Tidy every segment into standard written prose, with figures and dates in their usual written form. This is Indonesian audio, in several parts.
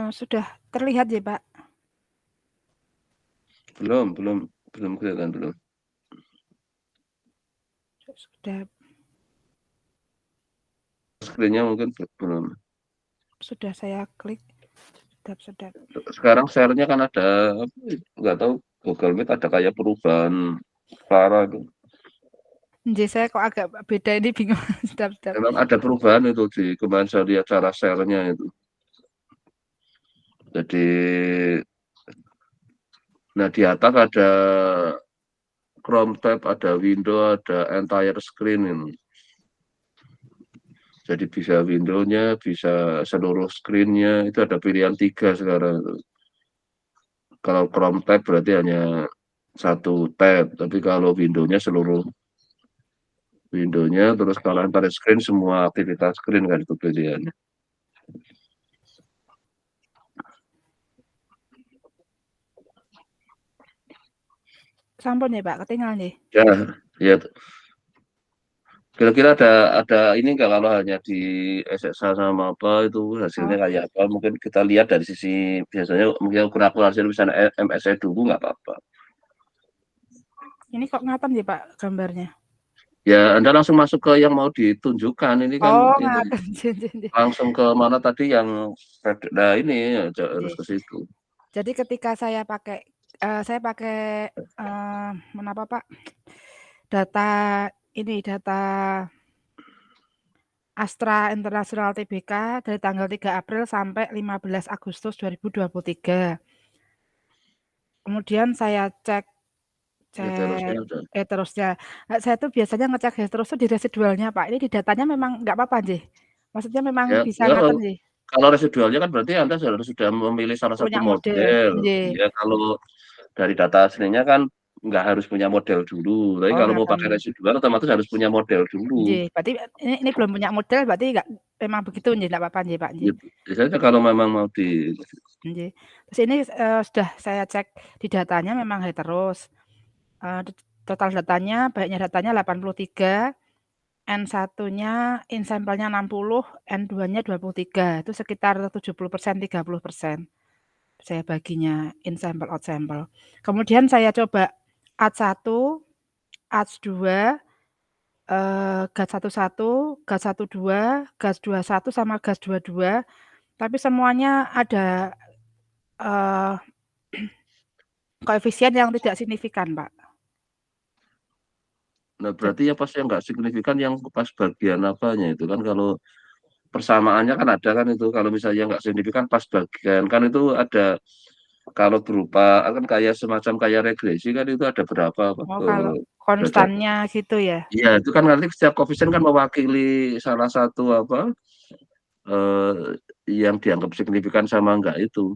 Sudah terlihat ya, Pak? Belum kelihatan, belum. Sudah Screen-nya mungkin belum. sudah saya klik. Sedap. Sekarang share-nya kan ada, nggak tahu Google Meet ada kayak perubahan suara itu. Nggih, saya kok agak beda ini bingung. Sedap. Memang ada perubahan itu di kemarin saya lihat cara share-nya itu. Jadi, nah di atas ada Chrome tab, ada window, ada entire screen ini. Jadi bisa window-nya, bisa seluruh screen-nya, itu ada pilihan 3 sekarang. Kalau Chrome tab berarti hanya satu tab, tapi kalau window-nya seluruh window-nya, terus kalau entire screen semua aktivitas screen kan itu pilihannya. Sampun ya, Pak, ketinggal nih. Ya, ya. Kira-kira ada ini nggak kalau hanya di SSA sama apa itu hasilnya Oh, kayak apa? Mungkin kita lihat dari sisi biasanya mungkin ukuran hasil misalnya MSE dulu nggak apa-apa. ini kok ngatam ya, Pak, gambarnya? Ya, Anda langsung masuk ke yang mau ditunjukkan. Ini kan Oh, ini ngaten. Nggih. langsung ke mana tadi yang nah ini ya, harus Nggih. ke situ. Jadi ketika saya pakai, apa, Pak, data data Astra International Tbk dari tanggal 3 April sampai 15 Agustus 2023. Kemudian saya cek Ya terusnya cek udah. terusnya. Saya tuh biasanya ngecek terus tuh di residualnya, Pak. Ini di datanya memang nggak apa-apa nggih? Maksudnya memang Ya, bisa ya ngaten nggih? kalau residualnya kan berarti Anda sudah memilih salah satu Punya model? model. Nggih. Ya kalau dari data aslinya kan nggak harus punya model dulu. Tapi Oh, kalau mau pakai ngaten. residual otomatis harus punya model dulu. Nggih, berarti ini belum punya model berarti nggak memang begitu nggih, nggak apa-apa nggih, Pak, nggih. Gitu. Biasanya kalau memang mau di Nggih. Terus ini, sudah saya cek di datanya memang heteros. Total datanya, banyaknya datanya 83, N1-nya, in sampelnya 60, N2-nya 23, itu sekitar 70%, 30%. Saya baginya in sample, out sample. Kemudian saya coba AD1, AD2, GAD11, GAD12, GAD21 sama GAD22, tapi semuanya ada, eee, koefisien yang tidak signifikan, Pak. Nah, berarti ya pas yang nggak signifikan yang pas bagian apanya itu kan kalau persamaannya kan ada kan itu kalau misalnya nggak signifikan pas bagian kan itu ada kalau berupa kan kayak semacam kayak regresi kan itu ada berapa Oh, kalau derajat. konstannya gitu ya? Iya, itu kan nanti setiap koefisien kan mewakili salah satu apa yang dianggap signifikan sama enggak itu.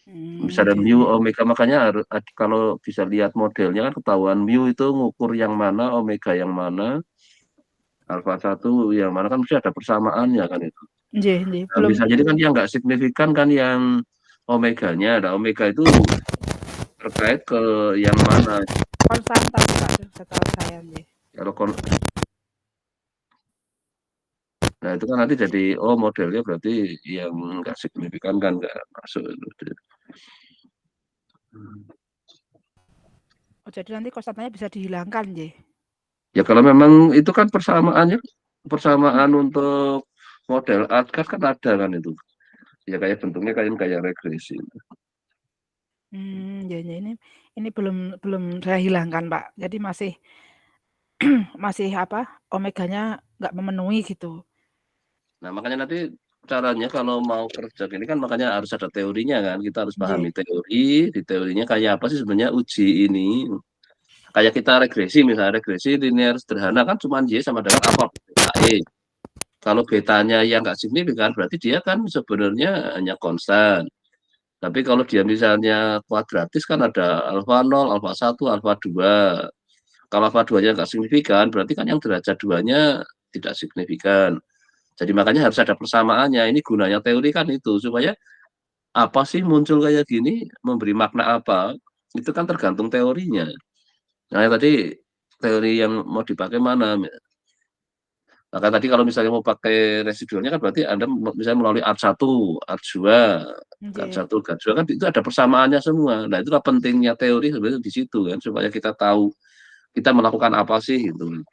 Misalnya Iya mu iya. omega makanya harus kalau bisa lihat modelnya kan ketahuan mu itu ngukur yang mana, omega yang mana, alfa satu yang mana kan mesti ada persamaannya kan itu. Nggih, Nah, belum bisa jadi kan yang nggak signifikan kan yang omeganya. Nah, omega itu terkait ke yang mana. konstanta sih, Pak, setahu saya nggih. Kalau nah itu kan nanti jadi oh modelnya berarti yang nggak signifikan kan nggak masuk itu. Oh, jadi nanti konstantanya bisa dihilangkan nggih? Ya kalau memang itu kan persamaannya persamaan untuk model ADCAR kan ada kan itu. Ya kayak bentuknya kayak kayak regresi. Ya ya, ini belum belum saya hilangkan, Pak. Jadi masih masih apa, omeganya nggak memenuhi gitu. Nah, makanya nanti caranya kalau mau kerja gini kan makanya harus ada teorinya kan. Kita harus Nggih. pahami teori, di teorinya kayak apa sih sebenarnya uji ini. Kayak kita regresi misalnya regresi linear sederhana kan cuma Y sama dengan apa beta E. Kalau betanya yang nggak signifikan berarti dia kan sebenarnya hanya konstan. Tapi kalau dia misalnya kuadratis kan ada alfa 0, alfa 1, alfa 2. Kalau alfa 2-nya nggak signifikan, berarti kan yang derajat 2-nya tidak signifikan. Jadi makanya harus ada persamaannya. Ini gunanya teori kan itu, supaya apa sih muncul kayak gini, memberi makna apa, itu kan tergantung teorinya. Nah tadi teori yang mau dipakai mana? Maka tadi kalau misalnya mau pakai residualnya kan berarti Anda misalnya melalui art 1, art 2, art Nggih. 1, art 2 kan itu ada persamaannya semua. Nah, itulah pentingnya teori sebenarnya di situ kan, supaya kita tahu kita melakukan apa sih gitu.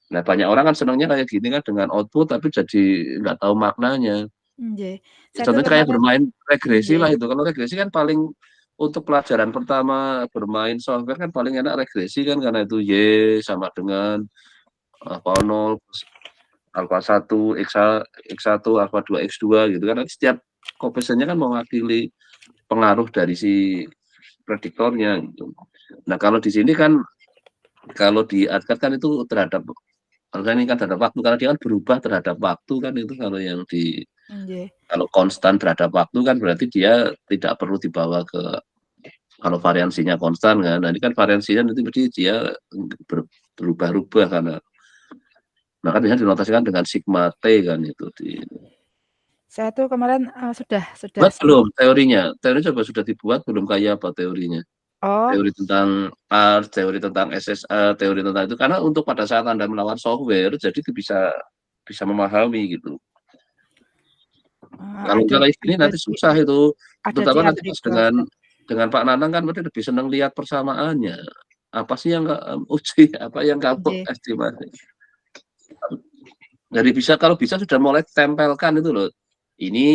Nah, banyak orang kan senangnya kayak gini kan dengan output tapi jadi nggak tahu maknanya. Nggih. Ya, Saya tuh contohnya kayak kemarin bermain regresi nggih. lah itu. Kalau regresi kan paling untuk pelajaran pertama bermain software kan paling enak regresi kan karena itu Y sama dengan apa 0 plus alfa 1 X1 alfa 2 X2 gitu kan. Nanti setiap koefisiennya kan mewakili pengaruh dari si prediktornya gitu. Nah, kalau di sini kan kalau di ARCAD kan itu terhadap kalau ini kan terhadap waktu karena dia kan berubah terhadap waktu kan itu kalau yang di Nggih. kalau konstan terhadap waktu kan berarti dia tidak perlu dibawa ke kalau variansinya konstan kan. Nah, ini kan variansinya nanti berarti dia berubah-ubah karena maka biasanya dinotasikan dengan sigma T kan itu di Saya tuh kemarin, sudah buat belum teorinya? Teori coba sudah dibuat belum kayak apa teorinya? oh, Teori tentang R, teori tentang SSA, teori tentang itu karena untuk pada saat Anda melawan software jadi itu bisa memahami gitu. Kalau ada enggak kayak gini ada nanti di susah itu. ada di Terutama nanti pas artikel. dengan Pak Nanang kan berarti lebih senang lihat persamaannya. Apa sih yang nggak uji, apa yang kamu Nggih. estimasi. Jadi bisa kalau bisa sudah mulai tempelkan itu loh. Ini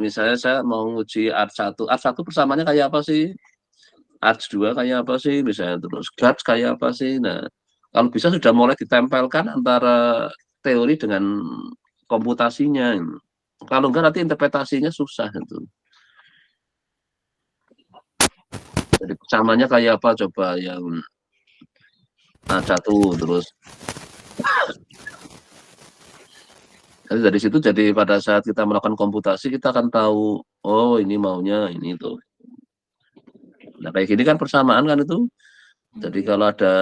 misalnya saya mau uji art 1. Art 1 persamaannya kayak apa sih? Art 2 kayak apa sih? Misalnya terus guts kayak apa sih? Nah, kalau bisa sudah mulai ditempelkan antara teori dengan komputasinya. Kalau enggak nanti interpretasinya susah itu. Jadi persamanya kayak apa coba yang art 1 terus jadi dari situ jadi pada saat kita melakukan komputasi kita akan tahu oh ini maunya ini tuh. Nah, kayak gini kan persamaan kan itu. Jadi Nggih. kalau ada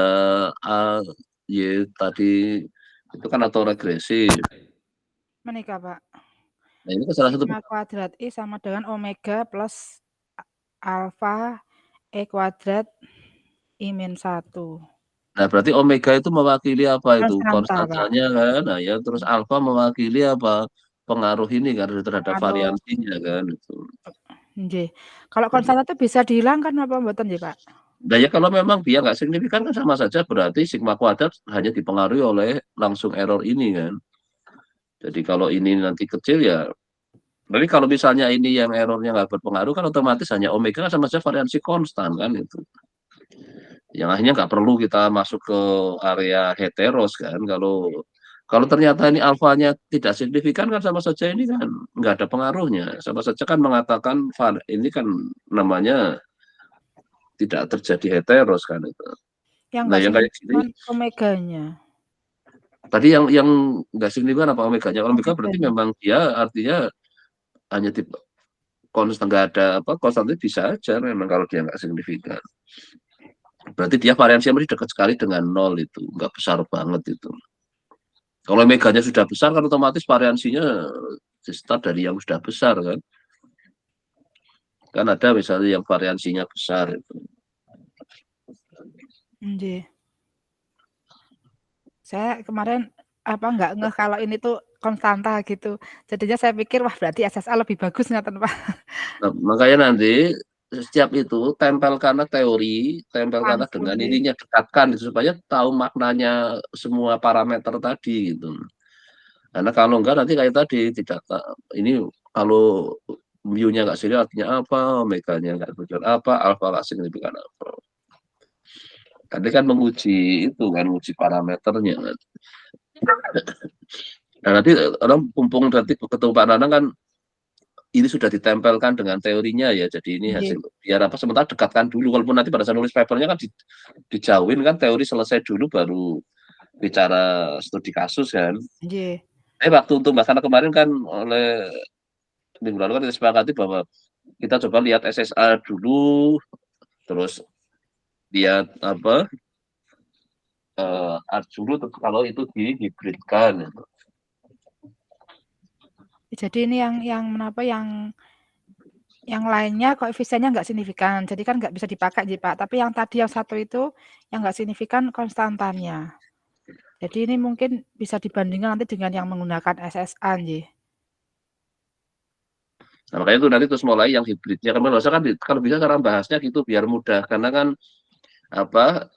A, Y tadi itu kan autoregresi. Menika, Pak. Nah, ini kan salah satu Sigma kuadrat I sama dengan omega plus alfa E kuadrat I min 1. nah berarti omega itu mewakili apa itu? Konstanta, Pak. Konstantanya kan. Nah, ya terus alfa mewakili apa? Pengaruh ini kan terhadap Pengaruh variansinya kan itu. nggih. Kalau konstanta itu bisa dihilangkan apa mboten nggih, Pak? Nah, ya kalau memang dia nggak signifikan kan sama saja berarti sigma kuadrat hanya dipengaruhi oleh langsung error ini kan. Jadi kalau ini nanti kecil ya tapi kalau misalnya ini yang errornya nggak berpengaruh kan otomatis hanya omega kan sama saja variansi konstan kan itu. Yang akhirnya nggak perlu kita masuk ke area heteros kan. Kalau ternyata ini alfanya tidak signifikan kan sama saja ini kan nggak ada pengaruhnya. Sama saja kan mengatakan ini kan namanya tidak terjadi heteros kan itu. Yang Nah nggak yang kayak gini signifikan omeganya. tadi yang nggak signifikan apa omeganya? Omega berarti Omeganya. memang dia artinya hanya di konstan nggak ada apa konstan itu bisa aja memang kalau dia nggak signifikan. Berarti dia variansinya masih dekat sekali dengan nol itu, nggak besar banget itu. Kalau meganya sudah besar kan otomatis variansinya start dari yang sudah besar kan. Kan ada misalnya yang variansinya besar itu. Nggih. Saya kemarin nggak ngeh kalau ini tuh konstanta gitu. Jadinya saya pikir wah berarti SSA lebih bagus ngaten, Pak. Nah, makanya nanti setiap itu tempelkanlah teori, tempelkanlah Langsung dengan nggih. ininya dekatkan gitu, supaya tahu maknanya semua parameter tadi gitu. Karena kalau enggak nanti kayak tadi tidak ini kalau mu-nya nggak signifikan artinya apa, omega-nya nggak signifikan apa, alfa nggak signifikan apa. Tadi kan menguji itu kan, menguji parameternya kan. Nah nanti orang mumpung nanti ketemu Pak Nanang kan ini sudah ditempelkan dengan teorinya ya, jadi ini Nggih. hasil biar apa sementara dekatkan dulu, walaupun nanti pada saat nulis papernya kan dijauhin kan teori selesai dulu baru bicara studi kasus kan. Nggih. Waktu untuk Mbak Sana kemarin kan oleh minggu lalu kan kita sepakati bahwa kita coba lihat SSA dulu, terus lihat apa art dulu kalau itu dihibridkan. Gitu. Jadi ini yang menapa yang lainnya koefisiennya nggak signifikan. Jadi kan nggak bisa dipakai, Pak. Tapi yang tadi yang satu itu yang nggak signifikan konstantannya. Jadi ini mungkin bisa dibandingkan nanti dengan yang menggunakan SSA nggih. Nah, makanya itu nanti terus mulai yang hibridnya. Kalau bisa cara bahasnya gitu biar mudah karena kan apa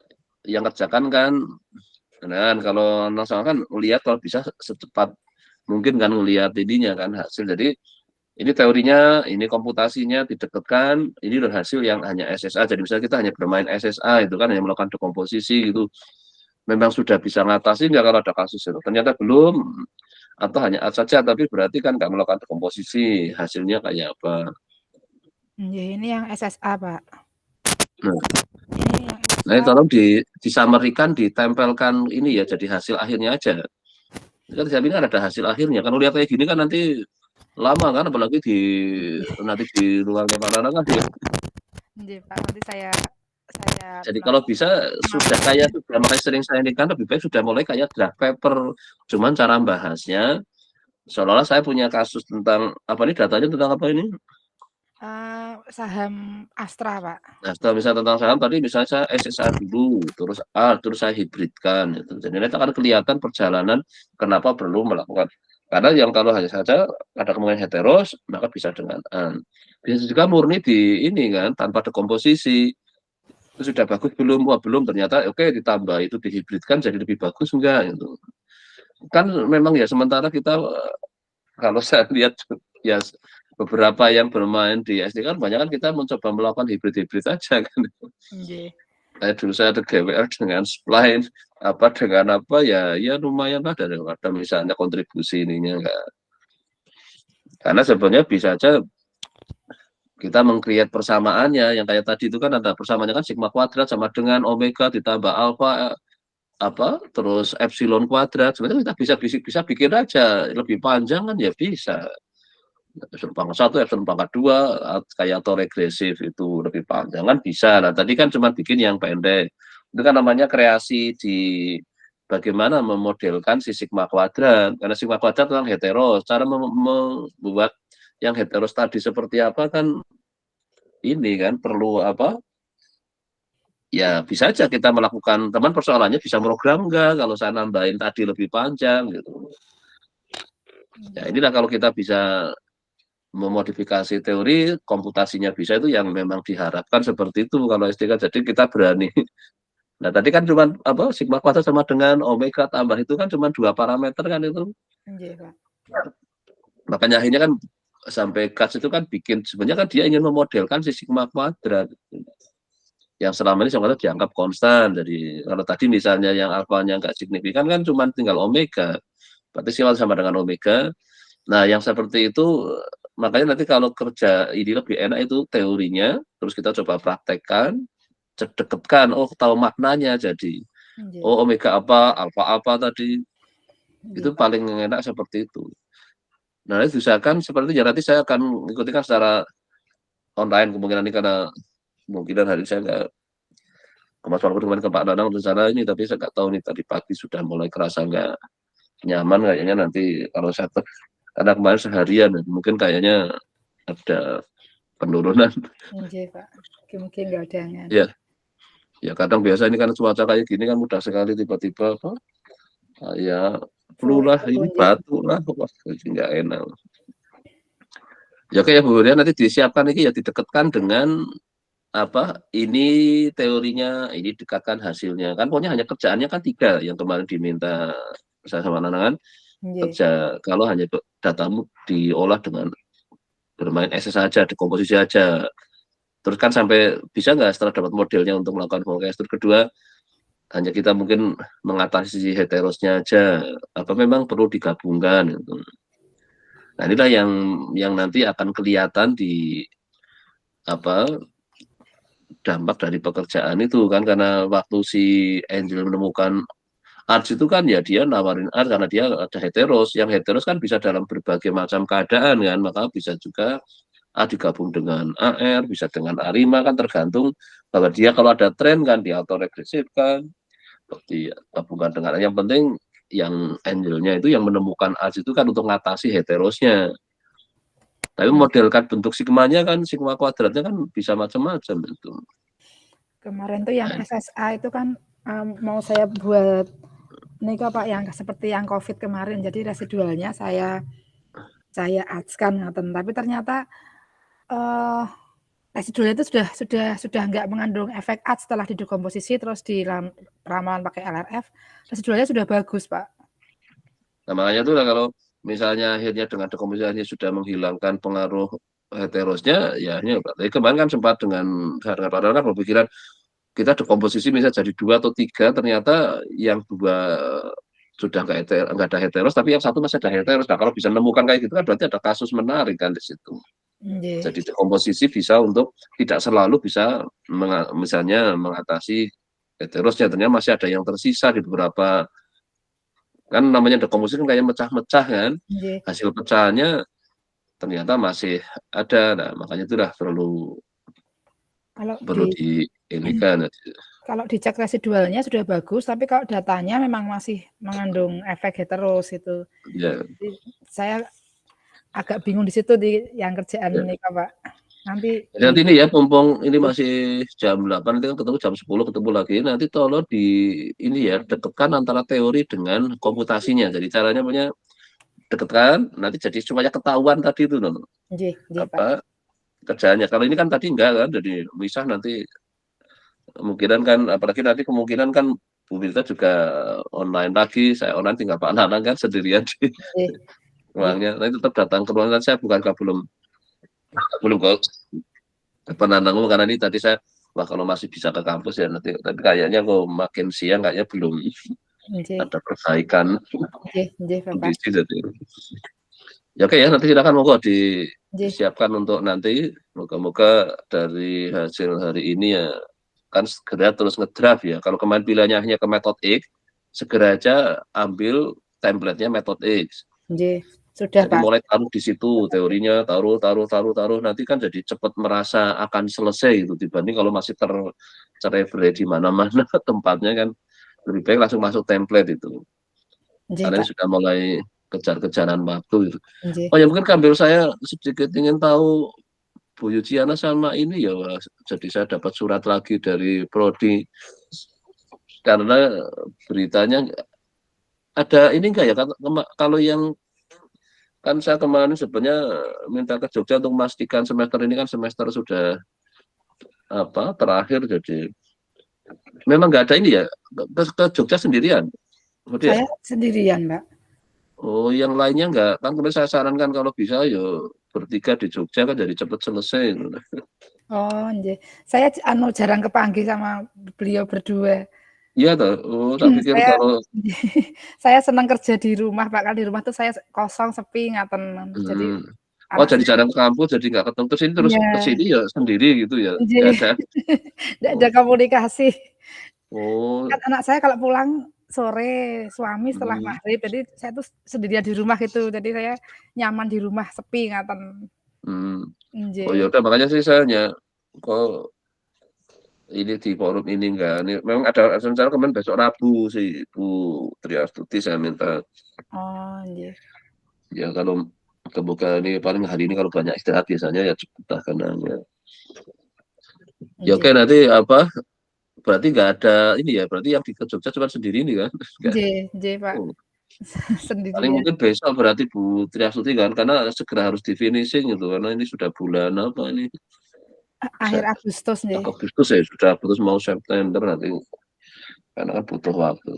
yang kerjakan kan kalau nasional kan lihat kalau bisa secepat mungkin kan ngelihat ininya kan hasil. Jadi ini teorinya, ini komputasinya didekatkan, ini udah hasil yang hanya SSA. Jadi misalnya kita hanya bermain SSA itu kan hanya melakukan dekomposisi gitu. Memang sudah bisa ngatasi nggak kalau ada kasus itu? Ternyata belum, atau hanya A saja, tapi berarti kan nggak melakukan dekomposisi, hasilnya kayak apa. Nggih, ini yang SSA, Pak. Nah, Ini yang nah SSA. tolong disamarikan, ditempelkan ini ya, jadi hasil akhirnya aja. Kan saya kan ada hasil akhirnya. Kan lihat kayak gini kan nanti lama kan, apalagi nanti di ruangnya Pak Nana kan. Nggih, Pak, nanti saya Jadi kalau bisa sudah kayak sudah makanya sering saya ini kan lebih baik sudah mulai kayak draft paper. Cuman cara bahasnya seolah-olah saya punya kasus tentang apa ini datanya tentang apa ini? Saham Astra, Pak. Nah, setelah misalnya tentang saham tadi misalnya saya SSA dulu, terus A, terus saya hibridkan. Gitu. Jadi nanti akan kelihatan perjalanan kenapa perlu melakukan. Karena yang kalau hanya saja ada kemungkinan heteros, maka bisa dengan an. Bisa juga murni di ini kan tanpa dekomposisi. Itu sudah bagus belum? Wah belum, ternyata oke ditambah itu dihibridkan jadi lebih bagus enggak gitu. Kan memang ya sementara kita kalau saya lihat ya beberapa yang bermain di SD kan banyak kan kita mencoba melakukan hibrid-hibrid aja kan. Nggih. Kayak dulu saya ada GWR dengan spline apa dengan apa ya lumayan lah daripada misalnya kontribusi ininya enggak. Karena sebenarnya bisa aja kita meng-create persamaannya yang kayak tadi itu kan ada persamaannya kan sigma kuadrat sama dengan omega ditambah alfa apa terus epsilon kuadrat sebenarnya kita bisa bikin aja lebih panjang kan ya bisa epsilon pangkat 1 epsilon pangkat 2 kayak atau regresif itu lebih panjang kan bisa. Nah tadi kan cuma bikin yang pendek itu kan namanya kreasi di bagaimana memodelkan si sigma kuadrat karena sigma kuadrat itu kan heteros cara membuat yang heteros tadi seperti apa kan ini kan perlu apa ya bisa aja kita melakukan teman persoalannya bisa program enggak kalau saya nambahin tadi lebih panjang gitu ya inilah kalau kita bisa memodifikasi teori komputasinya bisa itu yang memang diharapkan seperti itu kalau SDK jadi kita berani nah tadi kan cuma apa sigma kuadrat sama dengan omega tambah itu kan cuma 2 parameter kan itu Nggih, Pak. makanya akhirnya kan sampai Katz itu kan bikin sebenarnya kan dia ingin memodelkan si sigma kuadrat yang selama ini sebenarnya dianggap konstan. Jadi kalau tadi misalnya yang alfanya nggak signifikan kan cuma tinggal omega. Berarti siwal sama dengan omega. Nah yang seperti itu makanya nanti kalau kerja ini lebih enak itu teorinya, terus kita coba praktekkan, deketkan, oh tahu maknanya jadi. Nggih. Oh omega apa, alfa apa tadi, Nggih, itu Pak. paling enak seperti itu. Nah itu usahakan seperti ya nanti saya akan ikuti kan secara online kemungkinan ini karena kemungkinan hari ini saya nggak kemarin ke Pak Danang rencana ini tapi saya nggak tahu nih tadi pagi sudah mulai kerasa nggak nyaman kayaknya nanti kalau saya karena kemarin seharian mungkin kayaknya ada penurunan Nggih, Pak. Mungkin nggak ada yang ya ya kadang biasa ini kan cuaca kayak gini kan mudah sekali tiba-tiba apa ya flu lah ini nggih. batuk lah wah nggak enak ya kayak Bu ya nanti disiapkan ini ya didekatkan dengan apa ini teorinya ini dekatkan hasilnya kan pokoknya hanya kerjaannya kan 3 yang kemarin diminta saya sama Nanangan Nggih. kerja kalau hanya datamu diolah dengan bermain SS saja dekomposisi aja terus kan sampai bisa nggak setelah dapat modelnya untuk melakukan forecast terus kedua hanya kita mungkin mengatasi heterosnya aja apa memang perlu digabungkan gitu. Nah inilah yang nanti akan kelihatan di apa dampak dari pekerjaan itu kan karena waktu si Angel menemukan arts itu kan ya dia nawarin art karena dia ada heteros yang heteros kan bisa dalam berbagai macam keadaan kan maka bisa juga A digabung dengan AR bisa dengan A5 kan tergantung bahwa dia kalau ada tren kan dia autoregresif kan digabungkan dengan yang penting yang angelnya itu yang menemukan arts itu kan untuk mengatasi heterosnya tapi modelkan bentuk sigmanya kan sigma kuadratnya kan bisa macam-macam itu. Kemarin tuh yang SSA itu kan mau saya buat Nika Pak yang seperti yang COVID kemarin, jadi residualnya saya adskan ngoten, tapi ternyata residualnya itu sudah nggak mengandung efek ats setelah didekomposisi terus ramalan pakai LRF, residualnya sudah bagus Pak. Nah makanya itu lah kalau misalnya akhirnya dengan dekomposisinya sudah menghilangkan pengaruh heterosnya, ya ini berarti kemarin kan sempat dengan orang kan berpikiran kita dekomposisi bisa jadi 2 atau 3, ternyata yang 2 sudah nggak ada heteros, tapi yang 1 masih ada heteros. Nah kalau bisa menemukan kayak gitu kan berarti ada kasus menarik kan di situ. Nggih. Jadi dekomposisi bisa untuk tidak selalu bisa misalnya mengatasi heterosnya, ternyata masih ada yang tersisa di beberapa, kan namanya dekomposisi kan kayak mecah-mecah kan, Nggih. hasil pecahannya ternyata masih ada. Nah makanya itu udah perlu diinikan. Kalau dicek residualnya sudah bagus, tapi kalau datanya memang masih mengandung efek heteros itu. Ya. Jadi saya agak bingung di situ yang kerjaan ini Pak. Nanti ini ya, mumpung ini masih jam 8, nanti kan ketemu jam 10 ketemu lagi. Nanti tolong ini ya, dekatkan antara teori dengan komputasinya. Jadi caranya punya dekatkan, nanti jadi supaya ketahuan tadi itu loh. Apa kerjaannya. Kalau ini kan tadi enggak kan, jadi misah nanti kemungkinan kan, apalagi nanti kemungkinan kan Bu Mirta juga online lagi, saya online tinggal Pak Nanang kan sendirian di ruangnya. Nanti tetap datang ke ruangan saya, belum kok penanangmu karena ini tadi saya kalau masih bisa ke kampus ya nanti, tapi kayaknya kok makin siang kayaknya belum ada perbaikan kondisi. Jadi ya oke ya, nanti silakan monggo disiapkan untuk nanti, moga-moga dari hasil hari ini ya kan segera terus ngedraft ya. Kalau kemarin pilihannya hanya ke metode X, segera aja ambil template-nya metode X. Sudah jadi mulai taruh di situ teorinya, taruh nanti kan jadi cepat merasa akan selesai itu, dibanding kalau masih tercerai-berai di mana-mana tempatnya kan, lebih baik langsung masuk template itu. Karena ini sudah mulai kejar-kejaran waktu itu. Oh ya, mungkin sambil saya sedikit ingin tahu Bu Yujiana sama ini ya, jadi saya dapat surat lagi dari Prodi karena beritanya ada ini enggak ya, kalau yang kan saya kemarin sebenarnya minta ke Jogja untuk memastikan semester ini kan semester sudah terakhir, jadi memang nggak ada ini ya, ke Jogja sendirian? Saya sendirian Mbak. Oh yang lainnya nggak, kan kemarin saya sarankan kalau bisa ya bertiga di Jogja kan jadi cepat selesai. Oh saya jarang kepanggil sama beliau berdua. Iya toh, tak pikir kalau saya senang kerja di rumah Pak, kan di rumah tuh saya kosong sepi ngaten. Jadi jadi jarang ke kampus, jadi nggak ketemu, terus kesini ya sendiri gitu ya, nggak ada komunikasi. Oh. Kan anak saya kalau pulang sore, suami setelah maghrib, jadi saya tuh sendirian di rumah gitu, jadi saya nyaman di rumah sepi ngaten. Oh ya udah, makanya sih saya kok ini di forum ini enggak, ini memang ada rencana kemarin besok Rabu sih Bu Triastuti saya minta. Oh iya. Ya kalau kebuka ini paling hari ini kalau banyak istirahat biasanya ya cepat karena ya oke, nanti berarti nggak ada ini ya, berarti yang di Jogja cuma sendiri ini kan? Iya Pak. Sendiri. Paling mungkin besok berarti Bu Triastuti kan, karena segera harus di finishing gitu, karena ini sudah bulan apa ini? Akhir Agustus nih. Agustus ya sudah, terus mau September nanti, karena kan butuh waktu.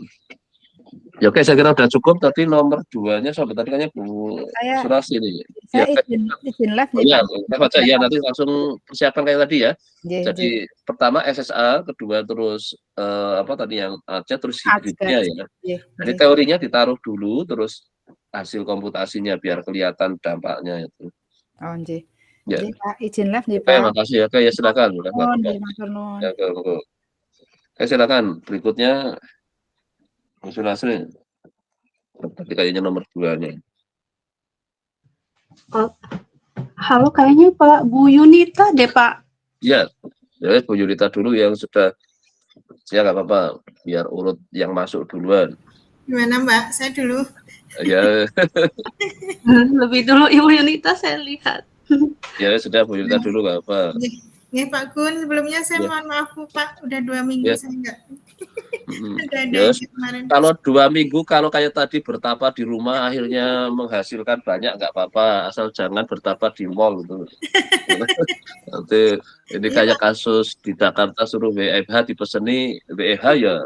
Ya oke, saya kira udah cukup. Tadi nomor 2-nya sampai tadi kayaknya Bu Surasi ini. Saya izin live ya, baca ya, nanti langsung persiapan kayak tadi ya. Jadi pertama SSA, kedua terus tadi yang A-nya, terus hibridnya ya. Jadi teorinya ditaruh dulu, terus hasil komputasinya biar kelihatan dampaknya itu. Oh nggih. Ya. Pak, izin live nih Pak. Pak. Makasih ya. Oke ya, silakan. Silakan. Berikutnya Bu Surasi. Tapi kayaknya nomor 2-nya. Halo, kayaknya Pak Bu Yunita deh Pak. Iya, ya Bu Yunita dulu yang sudah, ya nggak apa-apa, biar urut yang masuk duluan. Gimana Mbak? Saya dulu. Ya. Lebih dulu Ibu Yunita saya lihat. Ya sudah, Bu Yunita dulu nggak apa. Nih Pak Gun, sebelumnya saya mohon maaf Pak, udah 2 minggu saya Ada Yes. aja kemarin. Kalau 2 minggu kalau kayak tadi bertapa di rumah akhirnya menghasilkan banyak nggak apa-apa, asal jangan bertapa di mall gitu. Nanti ini Iya, kayak Pak. kasus di Jakarta suruh WFH dipeseni WFH ya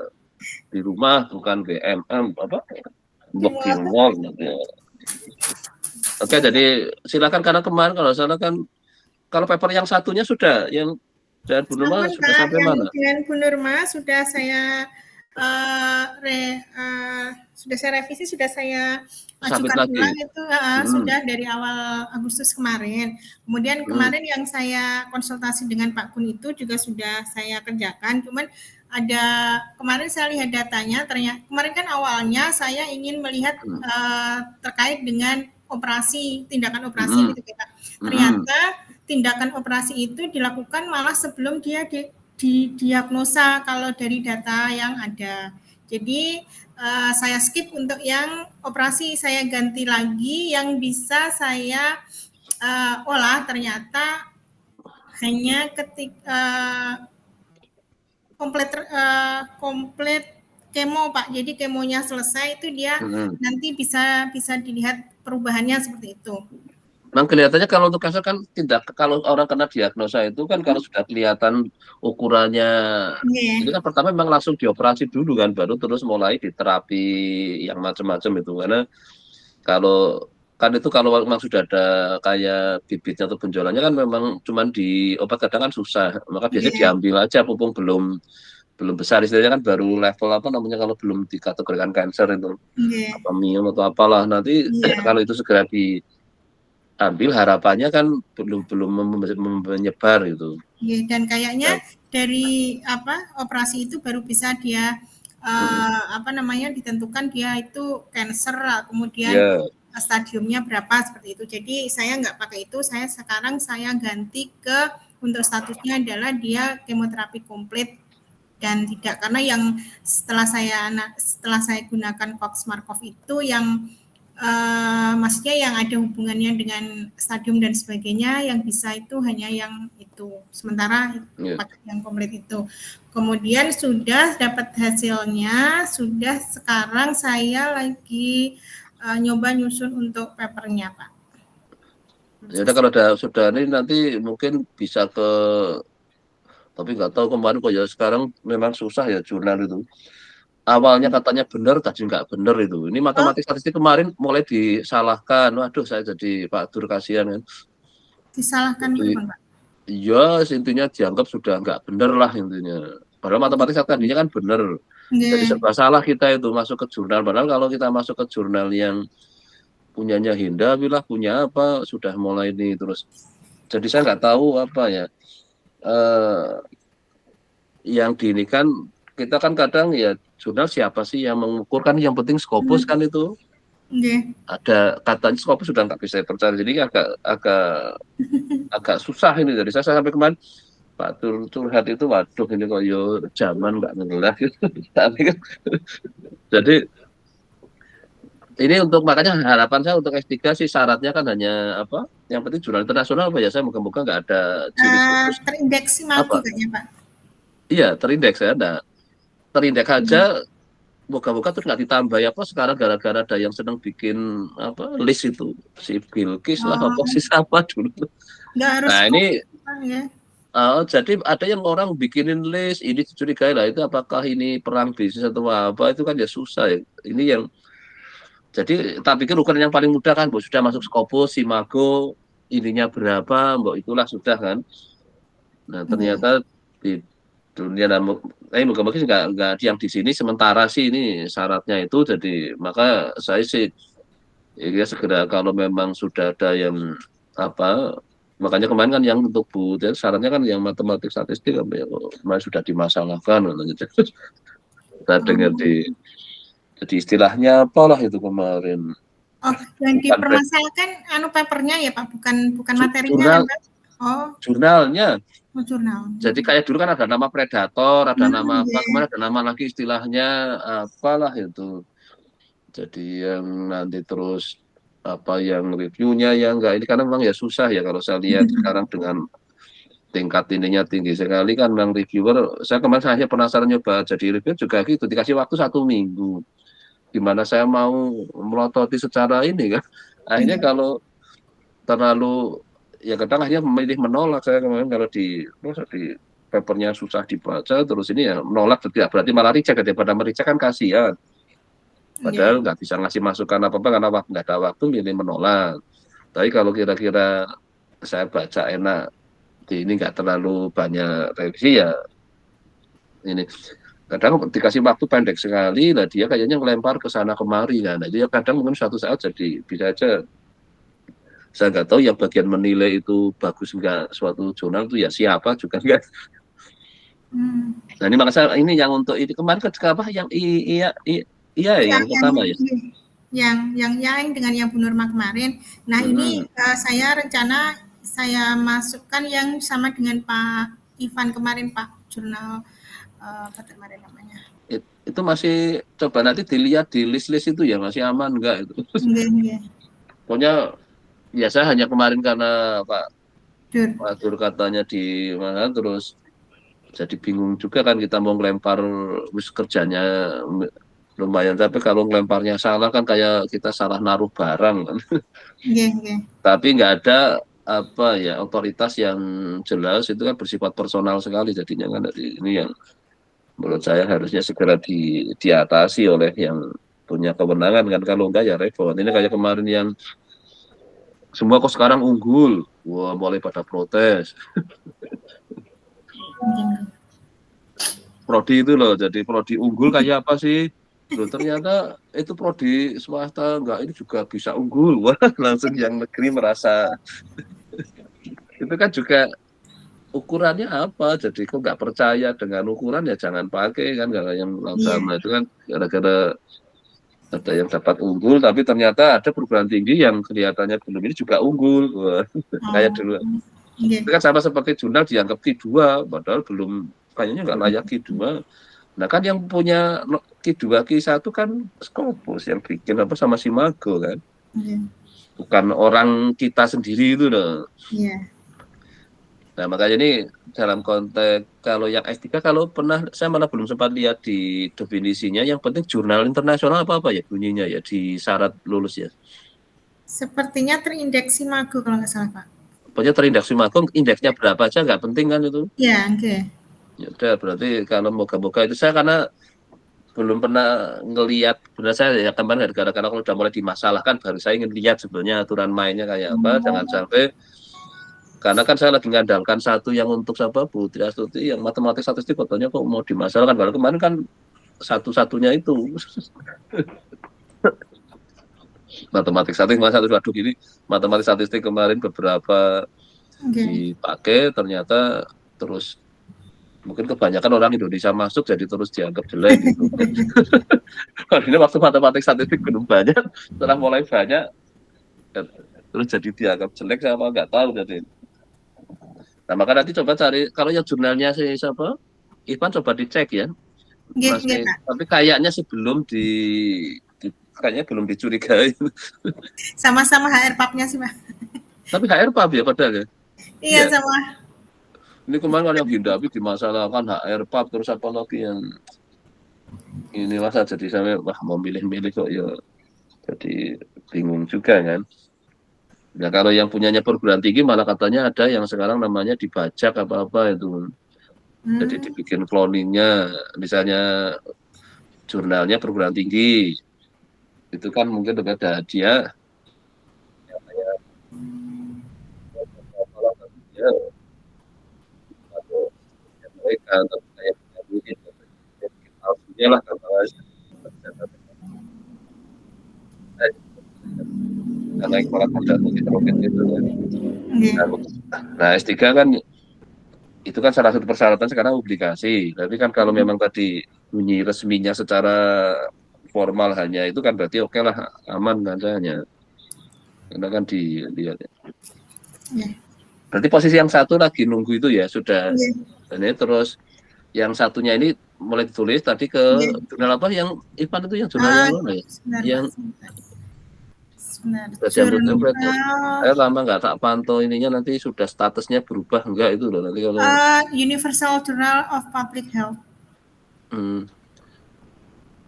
di rumah bukan WMM apa Di working mall. mall nanti. Oke, Iya, Pak. jadi silakan karena kemarin kalau salah kan kalau paper yang satunya sudah yang dan Bu Nurma Ampun, sudah Pak, sampai yang mana? dengan Bu Nurma sudah saya sudah saya revisi, sudah saya Submit ajukan lagi. ulang itu sudah dari awal Agustus kemarin. Kemudian kemarin yang saya konsultasi dengan Pak Kun itu juga sudah saya kerjakan, cuman ada kemarin saya lihat datanya, ternyata kemarin kan awalnya saya ingin melihat terkait dengan operasi, tindakan operasi gitu ya, Pak. Ternyata tindakan operasi itu dilakukan malah sebelum dia didiagnosa kalau dari data yang ada. Jadi saya skip untuk yang operasi, saya ganti lagi yang bisa saya olah ternyata hanya komplit kemo, Pak. Jadi kemonya selesai itu dia nanti bisa dilihat perubahannya seperti itu. Memang kelihatannya kalau untuk kanker kan tidak kalau orang kena diagnosa itu kan kalau sudah kelihatan ukurannya itu kan pertama memang langsung dioperasi dulu kan baru terus mulai diterapi yang macam-macam itu karena kalau kan itu kalau memang sudah ada kayak bibitnya atau benjolannya kan memang cuman di obat kadang kan susah maka biasanya diambil aja mumpung belum besar istilahnya kan baru level apa namanya kalau belum dikategorikan kanker itu apa miom atau apalah nanti kalau itu segera diambil harapannya kan belum menyebar gitu. Dan kayaknya dari operasi itu baru bisa dia ditentukan dia itu cancer kemudian stadiumnya berapa seperti itu. Jadi saya nggak pakai itu, sekarang saya ganti ke untuk statusnya adalah dia kemoterapi komplit dan tidak karena yang setelah saya gunakan Cox Markov itu yang maksudnya yang ada hubungannya dengan stadium dan sebagainya yang bisa itu hanya yang itu sementara pakai yang komplit itu. Kemudian sudah dapat hasilnya, sudah sekarang saya lagi nyoba nyusun untuk papernya, Pak. Ya udah kalau sudah ini nanti mungkin bisa ke tapi nggak tahu kemarin kok ya sekarang memang susah ya jurnal itu. Awalnya katanya benar, tadi nggak benar itu. Ini matematik statistik kemarin mulai disalahkan. Waduh, saya jadi Pak Dur kasihan kan. Disalahkan Jadi, Pak? iya, intinya dianggap sudah nggak benar lah intinya. Padahal matematik tadinya kan benar. Jadi serba salah kita itu masuk ke jurnal. Padahal kalau kita masuk ke jurnal yang punyanya Hinda, bilang punya apa, sudah mulai ini terus. Jadi saya nggak tahu apa ya. Yang diini kan kita kan kadang ya jurnal siapa sih yang mengukurkan yang penting Scopus kan itu ada katanya Scopus sudah nggak bisa percaya jadi agak susah ini dari saya sampai kemarin Pak Tur curhat itu waduh ini kok yo zaman nggak ngelah gitu jadi ini untuk makanya harapan saya untuk S3 sih syaratnya kan hanya apa yang penting jurnal internasional apa ya saya moga-moga nggak ada ciri khusus terindeks SIMAGO kayaknya Pak. Iya, terindeks ya. Nah, terindeks aja, moga-moga terus nggak ditambah ya. Apa sekarang gara-gara ada yang senang bikin apa list itu si Bilkis lah, apa si siapa dulu. Nggak harus Nah ini, ya. jadi ada yang orang bikinin list ini dicurigai lah itu apakah ini perang bisnis atau apa itu kan ya susah ya. Ini yang jadi tak pikir ukuran yang paling mudah kan, bu sudah masuk Scopus, SIMAGO, ininya berapa, mbak itulah sudah kan. Nah ternyata di dunia moga-moga nggak yang di sini sementara sih ini syaratnya itu jadi maka saya sih ya segera kalau memang sudah ada yang apa makanya kemarin kan yang untuk Bu syaratnya kan yang matematik statistik ya, sudah dimasalahkan kita dengar jadi istilahnya apalah itu kemarin yang dipermasalahkan papernya ya Pak bukan materinya jurnalnya jurnal. Jadi kayak dulu kan ada nama predator, ada nama apa, kemarin ada nama lagi istilahnya apalah itu. Jadi yang nanti terus apa yang reviewnya yang enggak ini karena memang ya susah ya kalau saya lihat sekarang dengan tingkat ininya tinggi sekali kan memang reviewer. Saya kemarin saya penasaran nyoba jadi reviewer juga gitu, dikasih waktu 1 minggu. Gimana saya mau melototi secara ini kan. Akhirnya Iya. kalau terlalu ya kadang akhirnya memilih menolak saya kemarin kalau di papernya susah dibaca terus ini ya menolak tidak berarti malah reject daripada mereject kan kasihan. Iya. Padahal nggak bisa ngasih masukan apa-apa karena nggak ada waktu milih menolak. Tapi kalau kira-kira saya baca enak, ini nggak terlalu banyak revisi ya ini. Kadang dikasih waktu pendek sekali, lah dia kayaknya ngelempar ke sana kemari kan. Nah, dia kadang mungkin suatu saat jadi bisa aja saya nggak tahu yang bagian menilai itu bagus nggak suatu jurnal itu ya siapa juga kan. Hmm. Nah ini makanya ini yang untuk ini kemarin apa yang iya yang pertama ya. Yang Yaeng dengan yang Bu Nurma kemarin. Nah ini saya rencana saya masukkan yang sama dengan Pak Ivan kemarin Pak, jurnal apa kemarin namanya. Itu masih coba nanti dilihat di list-list itu ya masih aman enggak itu. Pokoknya ya saya hanya kemarin karena Pak Dur katanya di mana terus jadi bingung juga kan kita mau ngelempar wis kerjanya lumayan tapi kalau ngelemparnya salah kan kayak kita salah naruh barang kan. Tapi nggak ada apa ya otoritas yang jelas itu kan bersifat personal sekali jadinya kan dari ini yang menurut saya harusnya segera diatasi oleh yang punya kewenangan kan kalau enggak ya repot. Ini kayak kemarin yang semua kok sekarang unggul, wah mulai pada protes. Prodi itu loh, jadi prodi unggul kayak apa sih? Loh, ternyata itu prodi swasta enggak ini juga bisa unggul. Wah langsung yang negeri merasa itu kan juga ukurannya apa? Jadi kok nggak percaya dengan ukuran ya jangan pakai kan kalau yang agama itu kan gara-gara ada yang dapat unggul tapi ternyata ada perguruan tinggi yang kelihatannya belum ini juga unggul. Wah, kayak dulu. Itu kan sama seperti jurnal dianggap Q2 padahal belum kayaknya nggak layak Q2. Nah kan yang punya Q2 Q1 kan Scopus yang bikin apa sama Simago kan. Bukan orang kita sendiri itu loh. Nah makanya ini dalam konteks kalau yang S3 kalau pernah saya malah belum sempat lihat di definisinya yang penting jurnal internasional apa ya bunyinya ya di syarat lulus ya. Sepertinya terindeks Simago kalau nggak salah Pak. Pokoknya terindeks Simago indeksnya berapa aja nggak penting kan itu. Iya oke. Ya udah berarti kalau moga-moga itu saya karena belum pernah ngelihat benar saya ya kemarin gara-gara kalau udah mulai dimasalahkan baru saya ingin lihat sebenarnya aturan mainnya kayak apa jangan sampai karena kan saya lagi ngandalkan satu yang untuk siapa Putri Astuti yang matematik statistik katanya kok mau dimasalahkan baru kemarin kan satu-satunya itu matematik statistik masa satu gini matematik statistik kemarin beberapa dipakai ternyata terus mungkin kebanyakan orang Indonesia masuk jadi terus dianggap jelek gitu. Kalau ini waktu matematik statistik belum banyak setelah mulai banyak terus jadi dianggap jelek sama nggak tahu jadi. Nah maka nanti coba cari kalau yang jurnalnya si siapa Ivan coba dicek ya. Masih, tapi kayaknya sih belum kayaknya belum dicurigai. Sama-sama HRPAP-nya sih Pak. Tapi HRPAP ya padahal ya. Iya sama. Ini kemarin kan yang Hindawi dimasalahkan HRPAP terus apa lagi yang ini masa jadi saya wah mau milih-milih kok ya jadi bingung juga kan. Nah kalau yang punyanya perguruan tinggi malah katanya ada yang sekarang namanya dibajak apa-apa itu. Jadi dibikin cloningnya, misalnya jurnalnya perguruan tinggi. Itu kan mungkin lebih ada dia. Mereka kayak lah karena kepala kerja itu. Nah S3 kan itu kan salah satu persyaratan sekarang publikasi. Tapi kan kalau memang tadi bunyi resminya secara formal hanya itu kan berarti oke lah aman katanya. Karena kan dilihat. Berarti posisi yang satu lagi nunggu itu ya sudah. Dan ini terus yang satunya ini mulai ditulis tadi ke jurnal apa yang Ivan itu yang jurnal yang mana ya? Yang Sebentar. Sudah diambil template tuh. Jurnal Saya lama nggak tak pantau ininya, nanti sudah statusnya berubah enggak itu loh nanti kalau Universal Journal of Public Health.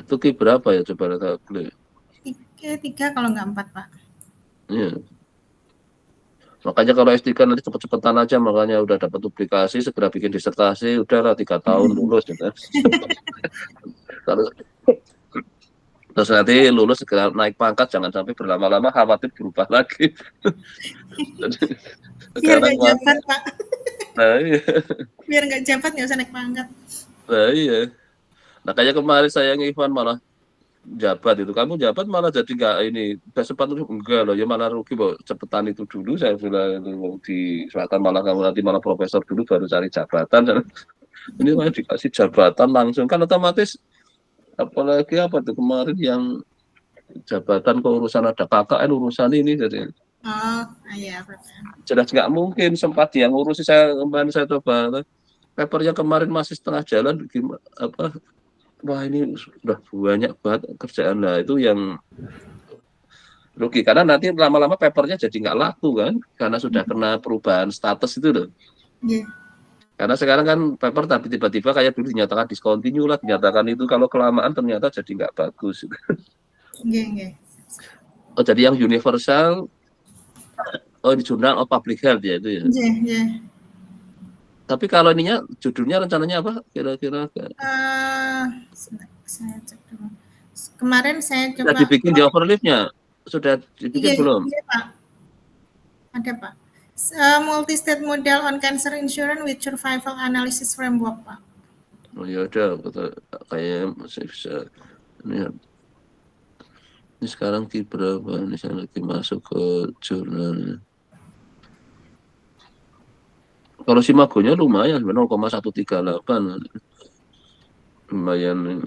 itu ki berapa ya coba kita klik. 3 kalau nggak 4, Pak. Iya. Makanya kalau S3 nanti cepet-cepetan aja, makanya udah dapat publikasi segera bikin disertasi, udahlah 3 tahun lulus gitu. Terus nanti lulus segera naik pangkat, jangan sampai berlama-lama khawatir berubah lagi. Biar nggak jabat, Pak. Nah iya. Biar nggak jabat nggak usah naik pangkat. Nah iya. Nah kayak kemarin saya Ivan malah jabat itu, kamu jabat malah jadi nggak ini, udah sempat enggak loh ya, malah rugi bahwa cepetan itu dulu saya bilang itu di selatan, malah kamu nanti malah profesor dulu baru cari jabatan. Ini malah dikasih jabatan langsung kan otomatis, apalagi apa tuh kemarin yang jabatan keurusan ada KKN urusan ini, jadi Oh, iya, Pak. jelas nggak mungkin sempat dia ngurusi. Saya kemarin saya coba papernya kemarin masih setengah jalan, gimana apa, wah ini sudah banyak banget kerjaan. Nah itu yang rugi, karena nanti lama-lama papernya jadi nggak laku kan, karena sudah kena perubahan status itu loh. Iya. Karena sekarang kan paper tapi tiba-tiba kayak dulu dinyatakan discontinue lah, dinyatakan itu, kalau kelamaan ternyata jadi nggak bagus. Iya. Oh jadi yang universal, oh di Journal of Public Health ya itu ya. Iya. Tapi kalau ininya judulnya rencananya apa kira-kira? Saya cek dulu. Kemarin saya Sudah coba. dibikin di overleaf-nya? Sudah dibikin belum? Iya, Pak. Ada, Pak. Multi-state model on cancer insurance with survival analysis framework, Pak. Oh ya udah, kayaknya masih bisa. Ini sekarang ki berapa? Ini saya lagi masuk ke jurnalnya. Kalau si magonya lumayan, 0,138. Lumayan.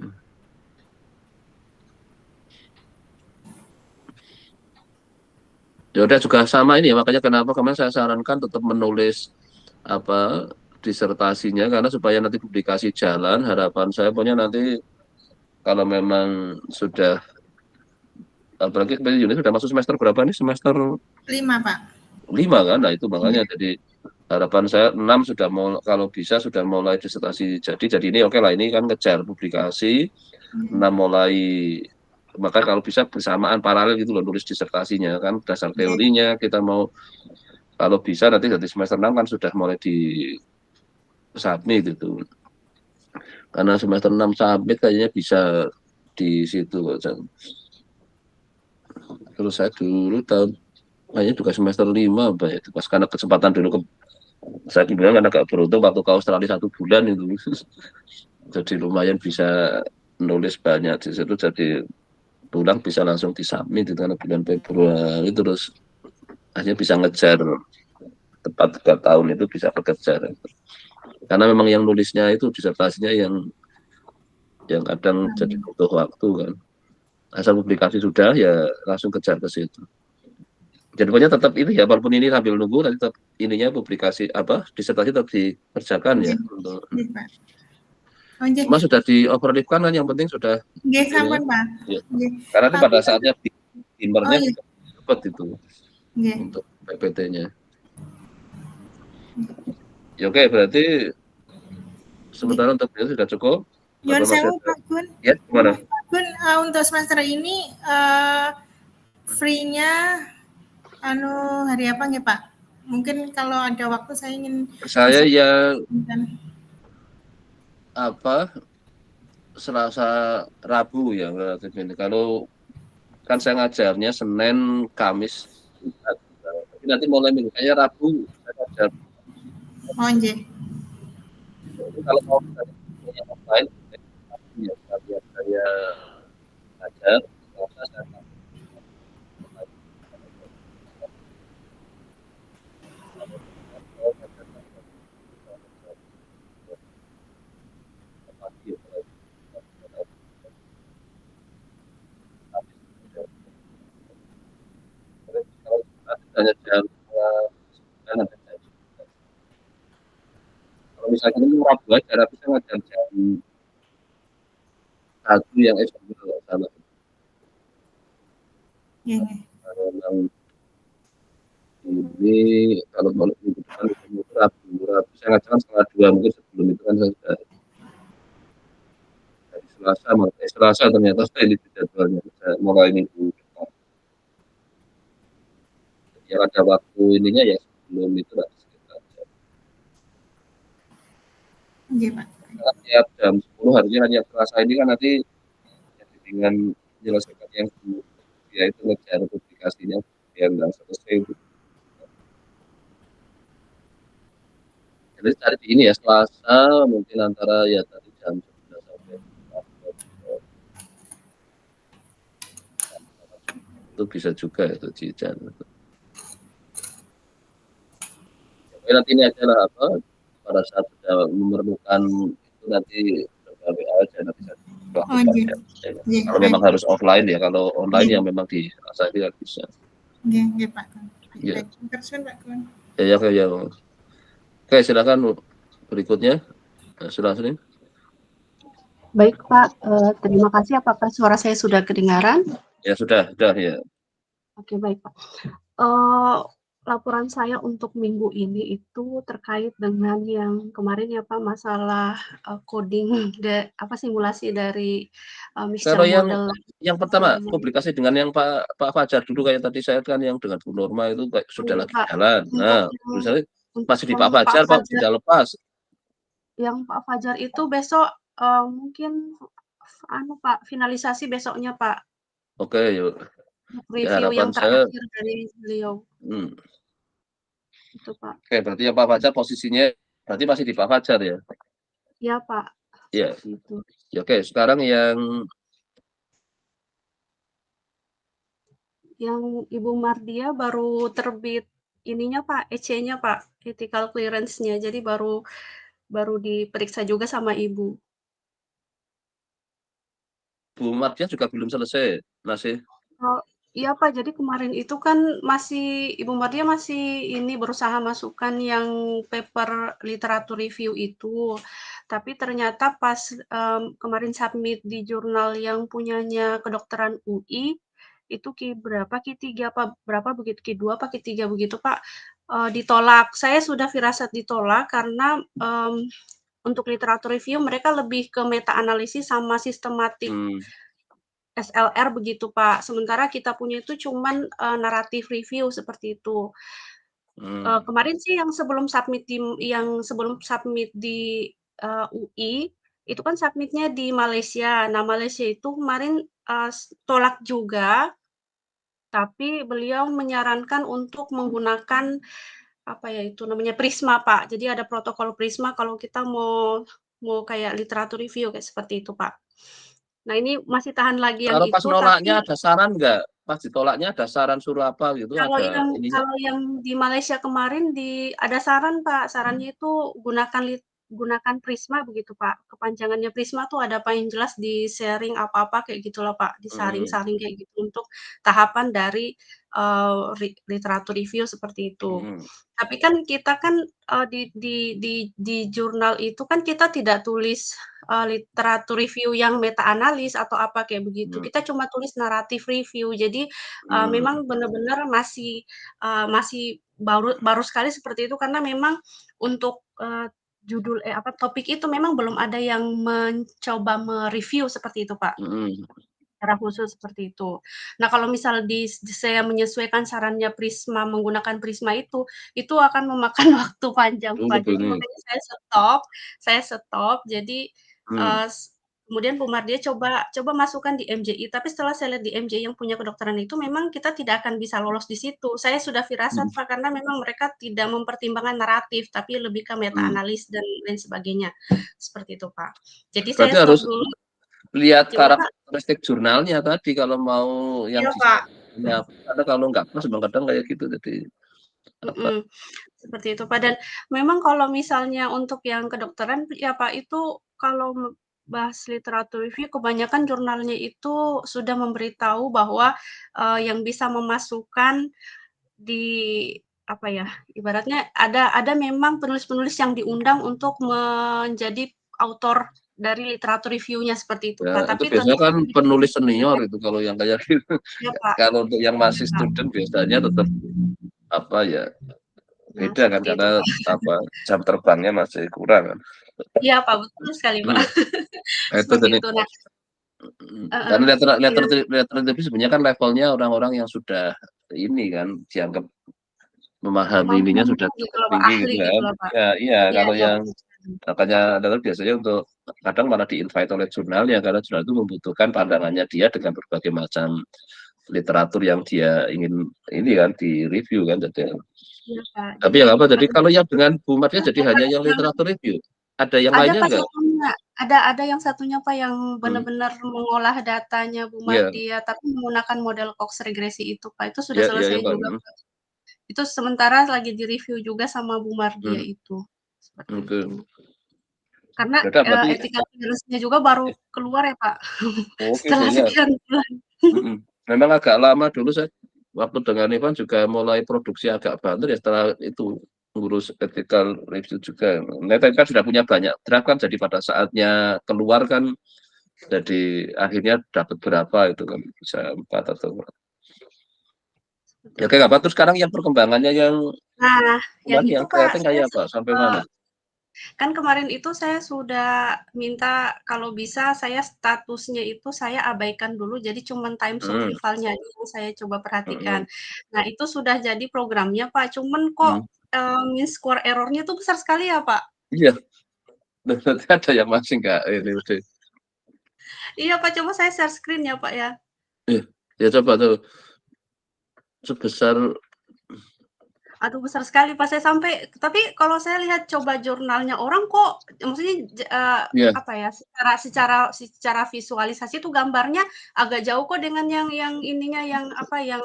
Ya udah juga sama ini ya, makanya kenapa kemarin saya sarankan tetap menulis apa disertasinya, karena supaya nanti publikasi jalan. Harapan saya pokoknya nanti kalau memang sudah, apalagi Yuni sudah masuk semester berapa nih? Semester 5, Pak. 5 kan? Nah itu makanya jadi harapan saya 6 sudah mau, kalau bisa sudah mulai disertasi. Jadi ini oke lah, ini kan ngejar publikasi, 6 mulai, maka kalau bisa bersamaan paralel gitu loh nulis disertasinya kan, dasar teorinya kita mau, kalau bisa nanti dari semester 6 kan sudah mulai di submit gitu. Karena semester 6 submit kayaknya bisa di situ kok. Terus saya dulu kayaknya juga semester 5 Mbak, itu pas karena kesempatan dulu saya bilang karena agak beruntung waktu ke Australia 1 bulan itu. Jadi lumayan bisa nulis banyak di situ, jadi pulang bisa langsung disubmit itu karena bulan Februari, terus akhirnya bisa ngejar tepat 3 tahun itu bisa bekerja. Karena memang yang nulisnya itu disertasinya yang kadang jadi butuh waktu kan. Asal publikasi sudah ya langsung kejar ke situ. Jadi pokoknya tetap ini ya, walaupun ini sambil nunggu nanti tetap ininya publikasi apa disertasi tetap dikerjakan ya. Untuk Mas sudah di overleaf kan, yang penting sudah. Nggih, sampun, Pak. Ya. Karena itu pada saatnya timbernya dapat itu untuk PPT-nya. Ya oke, berarti sementara untuk ini sudah cukup. Yon sewu, Pak Gun. Ya, gimana? Pak Gun, untuk semester ini free-nya hari apa nggih, Pak? Mungkin kalau ada waktu saya ya apa Selasa Rabu ya relatif ini. Kalau kan saya ngajarnya Senin Kamis, nanti mulai minggu kayaknya Rabu saya ngajar. Oh nggih. Kalau mau yang lain ya saya ngajar hanya jam kalau misalnya ini Rabu aja, bisa ngajar jam 1 yang S2 kalau salah. Iya. memang ini kalau mau minggu depan ketemu Rabu, saya ngajarkan 1:30 mungkin sebelum itu kan saya sudah hari Selasa ternyata saya ini jadwalnya saya mulai minggu depan. Jadi yang ada waktu ininya ya sebelum itu lah sekitar jam. Iya, Pak. Karena tiap jam 10 harusnya hanya Selasa ini kan nanti jadi dengan menyelesaikan yang dulu ya itu ngejar publikasinya biar nggak selesai. Jadi cari di ini ya Selasa mungkin antara ya tadi jam 11 sampai 14. Itu bisa juga itu Cijan. Ya, nanti ini adalah apa pada saat sudah memerlukan itu nanti WA aja nanti saya lakukan ya. Iya, Kalau memang harus offline ya, kalau online yang memang di saya tidak bisa. Iya, Pak. Iya. Terus Pak Kun. Ya. Oke, silakan berikutnya. Silakan. Baik Pak, terima kasih. Apakah suara saya sudah kedengaran? Ya sudah ya. Oke, baik Pak. Laporan saya untuk minggu ini itu terkait dengan yang kemarin ya Pak, masalah coding simulasi dari mixture Kalau model. yang pertama publikasi dengan yang Pak Fajar dulu kayak tadi saya kan yang dengan Bu Norma itu kayak sudah lagi Pak, jalan. Nah, misalnya masih di Pak Fajar, Pak tidak lepas. Yang Pak Fajar itu besok mungkin Pak finalisasi besoknya Pak. Oke, yuk. Review yang terakhir dari beliau. Itu Pak. Oke, berarti yang Pak Fajar posisinya berarti masih di Pak Fajar ya? Iya Pak. Iya. Gitu. Ya, oke, sekarang yang Ibu Mardia baru terbit ininya Pak, EC-nya Pak, ethical clearance-nya. Jadi baru diperiksa juga sama Ibu. Bu Mardia juga belum selesai, masih. Iya Pak, jadi kemarin itu kan Ibu Mardia masih berusaha masukkan yang paper literatur review itu. Tapi ternyata pas kemarin submit di jurnal yang punyanya kedokteran UI, itu Q3 apa berapa begitu, Q2 apa Q3 begitu Pak, ditolak. Saya sudah firasat ditolak karena untuk literatur review mereka lebih ke meta analisis sama sistematik SLR begitu Pak. Sementara kita punya itu cuman naratif review seperti itu. Kemarin sih yang sebelum submit di UI itu kan submitnya di Malaysia. Nah Malaysia itu kemarin tolak juga. Tapi beliau menyarankan untuk menggunakan Prisma Pak. Jadi ada protokol Prisma kalau kita mau kayak literatur review kayak seperti itu Pak. Nah ini masih tahan lagi yang kalau pas itu. nolaknya ada saran nggak? Pas ditolaknya ada saran suruh apa gitu? Kalau yang di Malaysia kemarin ada saran Pak. Sarannya itu gunakan Prisma begitu Pak. Kepanjangannya Prisma tuh ada paling jelas di sharing apa-apa kayak gitulah Pak. Disaring-saring kayak gitu untuk tahapan dari literatur review seperti itu. Tapi kan kita kan di jurnal itu kan kita tidak tulis literatur review yang meta analis atau apa kayak begitu. Kita cuma tulis naratif review. Jadi memang benar-benar masih baru sekali seperti itu karena memang untuk topik itu memang belum ada yang mencoba mereview seperti itu Pak. Secara khusus seperti itu. Nah kalau misal saya menyesuaikan sarannya Prisma menggunakan Prisma itu akan memakan waktu panjang Pak. Jadi makanya saya stop. Jadi kemudian Bu Mardia coba masukkan di MJI. Tapi setelah saya lihat di MJI yang punya kedokteran itu memang kita tidak akan bisa lolos di situ. Saya sudah firasat Pak karena memang mereka tidak mempertimbangkan naratif tapi lebih ke meta analis dan lain sebagainya. Seperti itu Pak. Jadi berarti saya stop harus dulu. Lihat karakteristik jurnalnya tadi kalau mau yang Pak. ada kalau nggak pas kadang kayak gitu jadi seperti itu Pak. Dan memang kalau misalnya untuk yang kedokteran ya Pak itu kalau bahas literatur review kebanyakan jurnalnya itu sudah memberitahu bahwa yang bisa memasukkan di ibaratnya ada memang penulis-penulis yang diundang untuk menjadi autor dari literatur review-nya seperti itu, Ya, Pak. itu Tapi biasanya tentu kan saja penulis senior itu kalau yang kayak gitu. ya, Pak. Kalau untuk yang masih Iya, student biasanya tetap apa ya, nah beda kan seperti itu, karena Pak. apa jam terbangnya masih kurang kan. Iya, Pak, betul sekali, Pak. Nah, itu Seperti tadi. itu. Nah, heeh, Karena yang literatur itu sebenarnya kan levelnya orang-orang yang sudah ini kan dianggap memahami ininya mampu sudah gitu cukup loh, Pak, tinggi ahli gitu gitu kan. loh, Pak. Ya, iya Iya kalau iya, yang betul sekali. makanya adalah biasanya untuk kadang malah di-invite oleh jurnal ya karena jurnal itu membutuhkan pandangannya dia dengan berbagai macam literatur yang dia ingin ini kan di-review kan jadi. Iya, Pak. Tapi Jadi yang apa jadi ada kalau yang dengan Bu Madia jadi Pak hanya yang yang literatur review. Ada yang ada, lainnya Pak, enggak? satunya. Ada yang satunya, Pak, yang benar-benar mengolah datanya Bu Iya, Madia, tapi menggunakan model Cox regresi itu, Pak. Itu sudah iya, iya, iya, selesai Pak. juga, Pak. Itu sementara lagi di-review juga sama Bu Mardia Hmm, itu, seperti oke. itu. Karena, Beda berarti ethical clearance-nya juga baru keluar ya, Pak, oh gitu setelah ya. sekian bulan. Memang agak lama dulu saya waktu dengan Ivan juga mulai produksi agak banter ya setelah itu ngurus ethical review juga. Nah, kan sudah punya banyak draft kan jadi pada saatnya keluar kan jadi akhirnya dapat berapa itu kan bisa 4 atau Seperti ya itu, kayak apa Pak. terus sekarang yang perkembangannya yang Nah, yang kemarin itu, yang Pak, creating saya kayak apa sampai mana? kan kemarin itu saya sudah minta kalau bisa saya statusnya itu saya abaikan dulu, jadi cuman time Hmm, survival-nya aja yang saya coba perhatikan. hmm, Nah, itu sudah jadi programnya, Pak, cuman kok, hmm. mean square error-nya tuh besar sekali ya, Pak. Iya, berarti ada yang masih nggak ini udah. Iya, Pak, coba saya share screen ya, Pak, ya. Ya coba tuh sebesar Aduh besar sekali Pak, saya sampai tapi kalau saya lihat coba jurnalnya orang kok maksudnya ya. apa ya, secara visualisasi tuh gambarnya agak jauh kok dengan yang ininya, yang apa, yang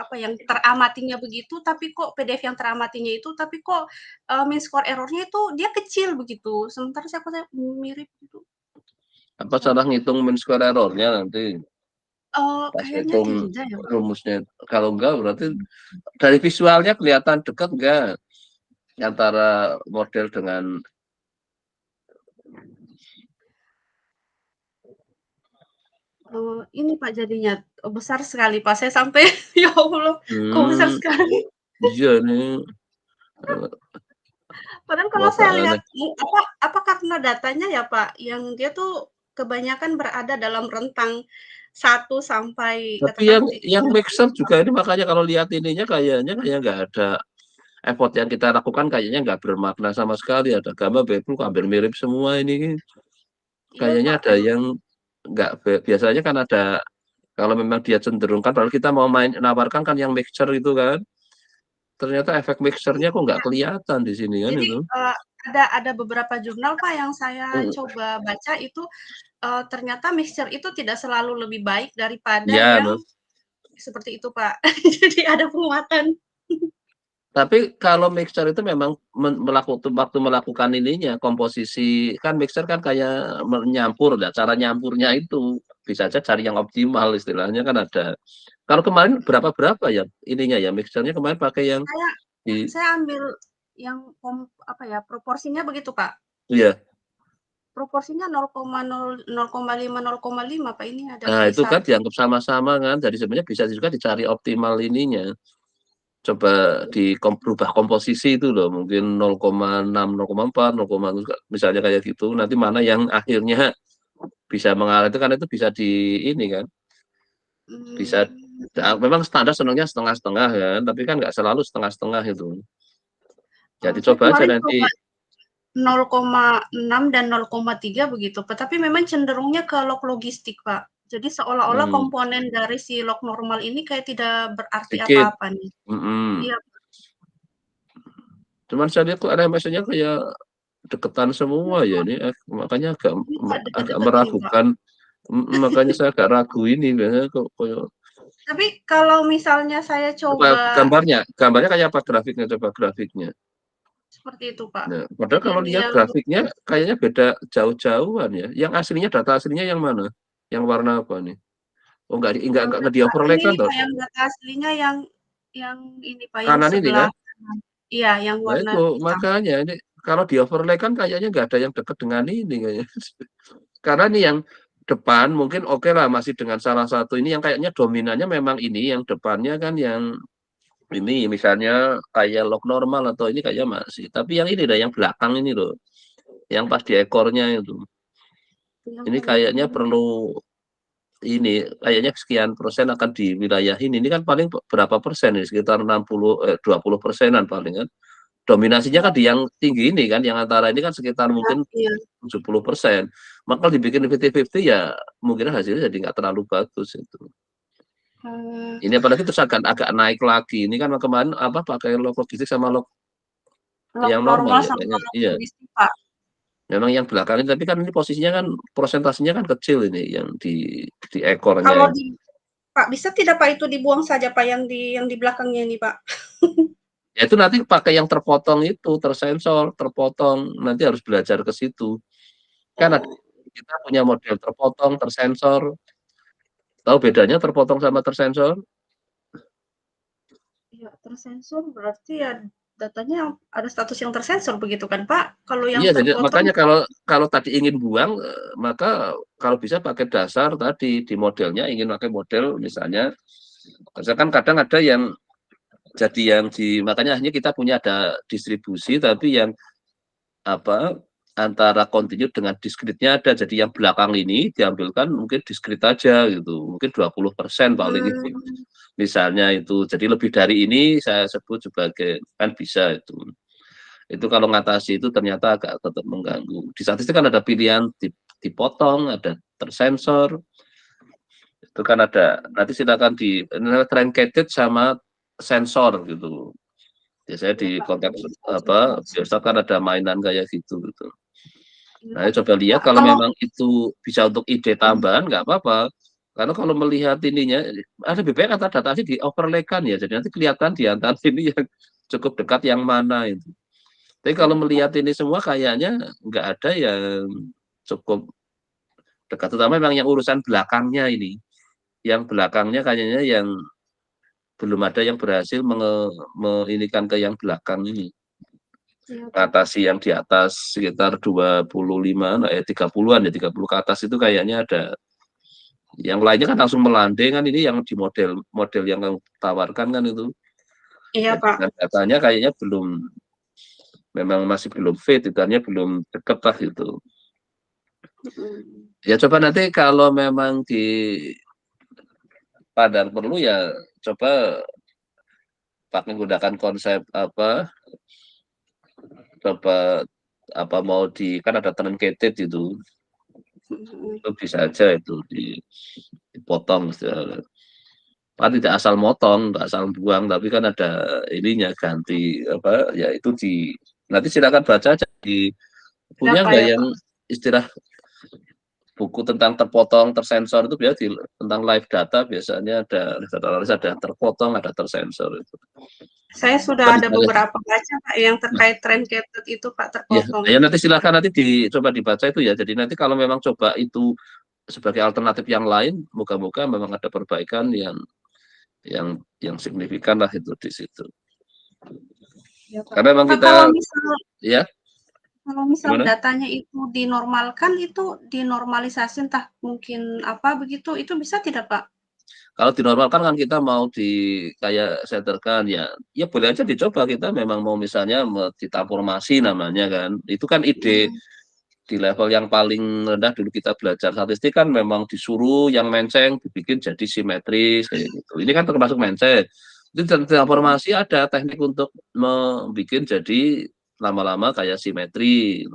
apa, yang teramatinya begitu, tapi kok PDF yang teramatinya itu, tapi kok, mean square error-nya itu dia kecil begitu, sementara saya kok saya mirip gitu. Apa salah ngitung mean square error-nya nanti? Pas Kayaknya hitung tidak ya, Pak. rumusnya. Kalau enggak berarti dari visualnya kelihatan dekat enggak antara model dengan Ini Pak jadinya, besar sekali Pak, saya sampai ya Allah kok besar sekali. iya nih Padahal kalau agak saya lihat aneh. apa karena datanya ya Pak, yang dia tuh kebanyakan berada dalam rentang 1 sampai Tapi katakan yang mixer juga ini makanya kalau lihat ininya kayaknya kayak nggak ada effort yang kita lakukan kayaknya nggak bermakna sama sekali. Ada gambar beblu hampir mirip semua ini. iya Kayaknya Pak, ada yang nggak biasanya kan ada kalau memang dia cenderung kan kalau kita mau main nawarkan kan yang mixture itu kan. Ternyata efek mixernya kok nggak kelihatan di sini kan jadi, itu. ada beberapa jurnal Pak yang saya Hmm, coba baca itu, ternyata mixture itu tidak selalu lebih baik daripada ya, yang seperti itu Pak. Jadi ada penguatan. tapi kalau mixer itu memang waktu melakukan ininya komposisi kan mixer kan kayak menyampur ya cara nyampurnya itu bisa aja cari yang optimal istilahnya kan ada. Kalau kemarin berapa ya ininya ya mixernya kemarin pakai yang Saya di saya ambil yang apa ya, proporsinya begitu, Pak. iya. Proporsinya 0,5 Pak, ini ada Nah, itu kan tulisan. dianggap sama-sama kan. Jadi sebenarnya bisa juga dicari optimal ininya. Coba berubah komposisi itu loh, mungkin 0,6, 0,4, 0, misalnya kayak gitu. Nanti mana yang akhirnya bisa mengalir itu kan itu bisa di ini kan, bisa Mmm, memang standar senangnya setengah-setengah kan, tapi kan nggak selalu setengah-setengah itu. Jadi saya coba aja kemarin nanti coba 0,6 dan 0,3 begitu, Pak, tapi memang cenderungnya ke log logistik, Pak. Jadi seolah-olah komponen dari si log normal ini kayak tidak berarti sedikit. apa-apa nih. Mm-mm. Iya, Cuman saya lihat kok LMS-nya kayak deketan semua ya ini, makanya agak ini Pak agak deket-deket ini, Pak. meragukan. Makanya saya agak ragu ini biasanya kok Tapi kalau misalnya saya coba coba gambarnya kayak apa grafiknya coba grafiknya. seperti itu, Pak. Nah, padahal Jadi kalau lihat yang grafiknya kayaknya beda jauh-jauhan ya. Yang aslinya data aslinya yang mana? Yang warna apa nih? Oh enggak di data overlay ini kan nih, toh? Pak, yang data aslinya yang ini, Pak, yang Kanan ini sebelah kan? kanan. Iya, yang Nah warna itu hitam. makanya ini kalau di overlay kan kayaknya nggak ada yang dekat dengan ini kayaknya. Karena ini yang depan mungkin oke lah masih dengan salah satu ini yang kayaknya dominannya memang ini yang depannya kan yang ini misalnya kayak log normal atau ini kayak masih. Tapi yang ini dah yang belakang ini loh, yang pas di ekornya itu. Yang Ini paling kayaknya bawah. perlu ini kayaknya sekian persen akan di wilayah ini. Ini kan paling berapa persen nih? Sekitar 20%-an paling kan. Dominasinya kan di yang tinggi ini kan, yang antara ini kan sekitar mungkin Iya. 70%. Maka dibikin 50-50 ya mungkin hasilnya jadi nggak terlalu bagus itu. Ini apalagi terus agak naik lagi. Ini kan kemarin apa pakai log logistik sama log Log yang normal normal ya sama kayaknya. log Iya. logistik, Pak. Memang yang belakang ini tapi kan ini posisinya kan prosentasenya kan kecil ini yang di ekornya Kalau ini. Pak, bisa tidak Pak itu dibuang saja Pak yang di belakangnya ini, Pak? Ya itu nanti pakai yang terpotong itu, tersensor, terpotong. Nanti harus belajar ke situ. Kan ada, kita punya model terpotong, tersensor. Tahu bedanya terpotong sama tersensor? Ya, tersensor berarti ya datanya ada status yang tersensor begitu kan, Pak? Kalau yang Iya, jadi terpotong makanya kalau tadi ingin buang, maka kalau bisa pakai dasar tadi di modelnya ingin pakai model misalnya, kan kadang ada yang jadi yang makanya hanya kita punya ada distribusi tapi yang apa antara kontinu dengan diskritnya ada, jadi yang belakang ini diambilkan mungkin diskrit aja gitu, mungkin 20% paling itu misalnya itu, jadi lebih dari ini saya sebut sebagai kan bisa itu kalau ngatasi itu ternyata agak tetap mengganggu. Di statistik kan ada pilihan dipotong, ada tersensor, itu kan ada, nanti silakan di truncated sama sensor gitu. Biasanya di konteks apa biasa kan ada mainan kayak gitu gitu. Nah, coba lihat kalau memang itu bisa untuk ide tambahan nggak apa-apa. Karena kalau melihat ininya ada BPK kata data di overlay-kan ya, jadi nanti kelihatan di antara ini yang cukup dekat yang mana itu. Tapi kalau melihat ini semua kayaknya nggak ada yang cukup dekat, terutama memang yang urusan belakangnya ini. Yang belakangnya kayaknya yang belum ada yang berhasil menginikan ke yang belakang ini. Atasi yang di atas sekitar 25, 30-an ya, 30 ke atas itu kayaknya ada. Yang lainnya kan langsung melandai kan, ini yang di model yang kamu tawarkan kan itu. Iya, Pak. Dan datanya kayaknya memang masih belum fit, ditanya belum dekat lah itu. Ya coba nanti kalau memang di Padang perlu ya coba pakai menggunakan konsep apa, coba apa mau kan ada truncated itu bisa aja itu dipotong. Kan tidak asal motong, nggak asal buang, tapi kan ada ininya ganti apa ya itu nanti silakan baca aja punya nggak yang istilah buku tentang terpotong, tersensor itu biasa tentang live data biasanya ada terpotong, ada tersensor itu. Saya sudah ada beberapa baca Pak yang terkait truncated itu Pak terpotong. Ya nanti silakan nanti coba dibaca itu ya. Jadi nanti kalau memang coba itu sebagai alternatif yang lain, moga-moga memang ada perbaikan yang signifikan lah itu di situ. Ya, Pak. Karena memang Pak, kita kalau misal datanya itu dinormalkan, itu dinormalisasi entah mungkin apa begitu, itu bisa tidak Pak? Kalau dinormalkan kan kita mau kayak setterkan ya boleh aja dicoba, kita memang mau misalnya ditransformasi namanya kan, itu kan ide di level yang paling rendah dulu kita belajar statistik kan memang disuruh yang menceng dibikin jadi simetris kayak gitu. Ini kan termasuk menceng. Itu transformasi ada teknik untuk membuat jadi lama-lama kayak simetri.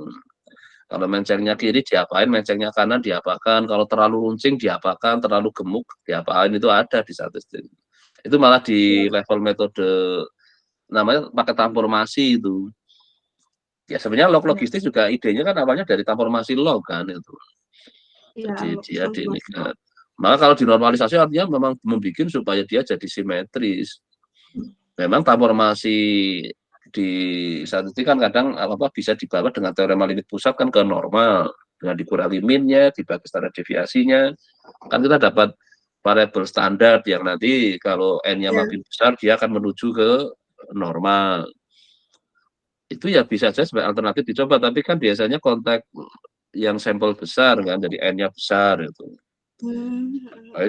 Kalau mencengnya kiri diapain, mencengnya kanan diapakan, kalau terlalu runcing diapakan, terlalu gemuk diapain, itu ada di statistik. Itu malah di level metode namanya pakai transformasi itu. Ya sebenarnya log logistik juga idenya kan awalnya dari transformasi log kan itu. Jadi dia diinikan. Maka kalau dinormalisasi artinya memang membuat supaya dia jadi simetris. Memang transformasi di statistik kan kadang bisa dibawa dengan teorema limit pusat kan ke normal, dengan dikurangi minnya, dibagi standar deviasinya, kan kita dapat variabel standar yang nanti kalau n-nya makin besar dia akan menuju ke normal. itu ya bisa saja sebagai alternatif dicoba, tapi kan biasanya kontak yang sampel besar kan, jadi N-nya besar itu.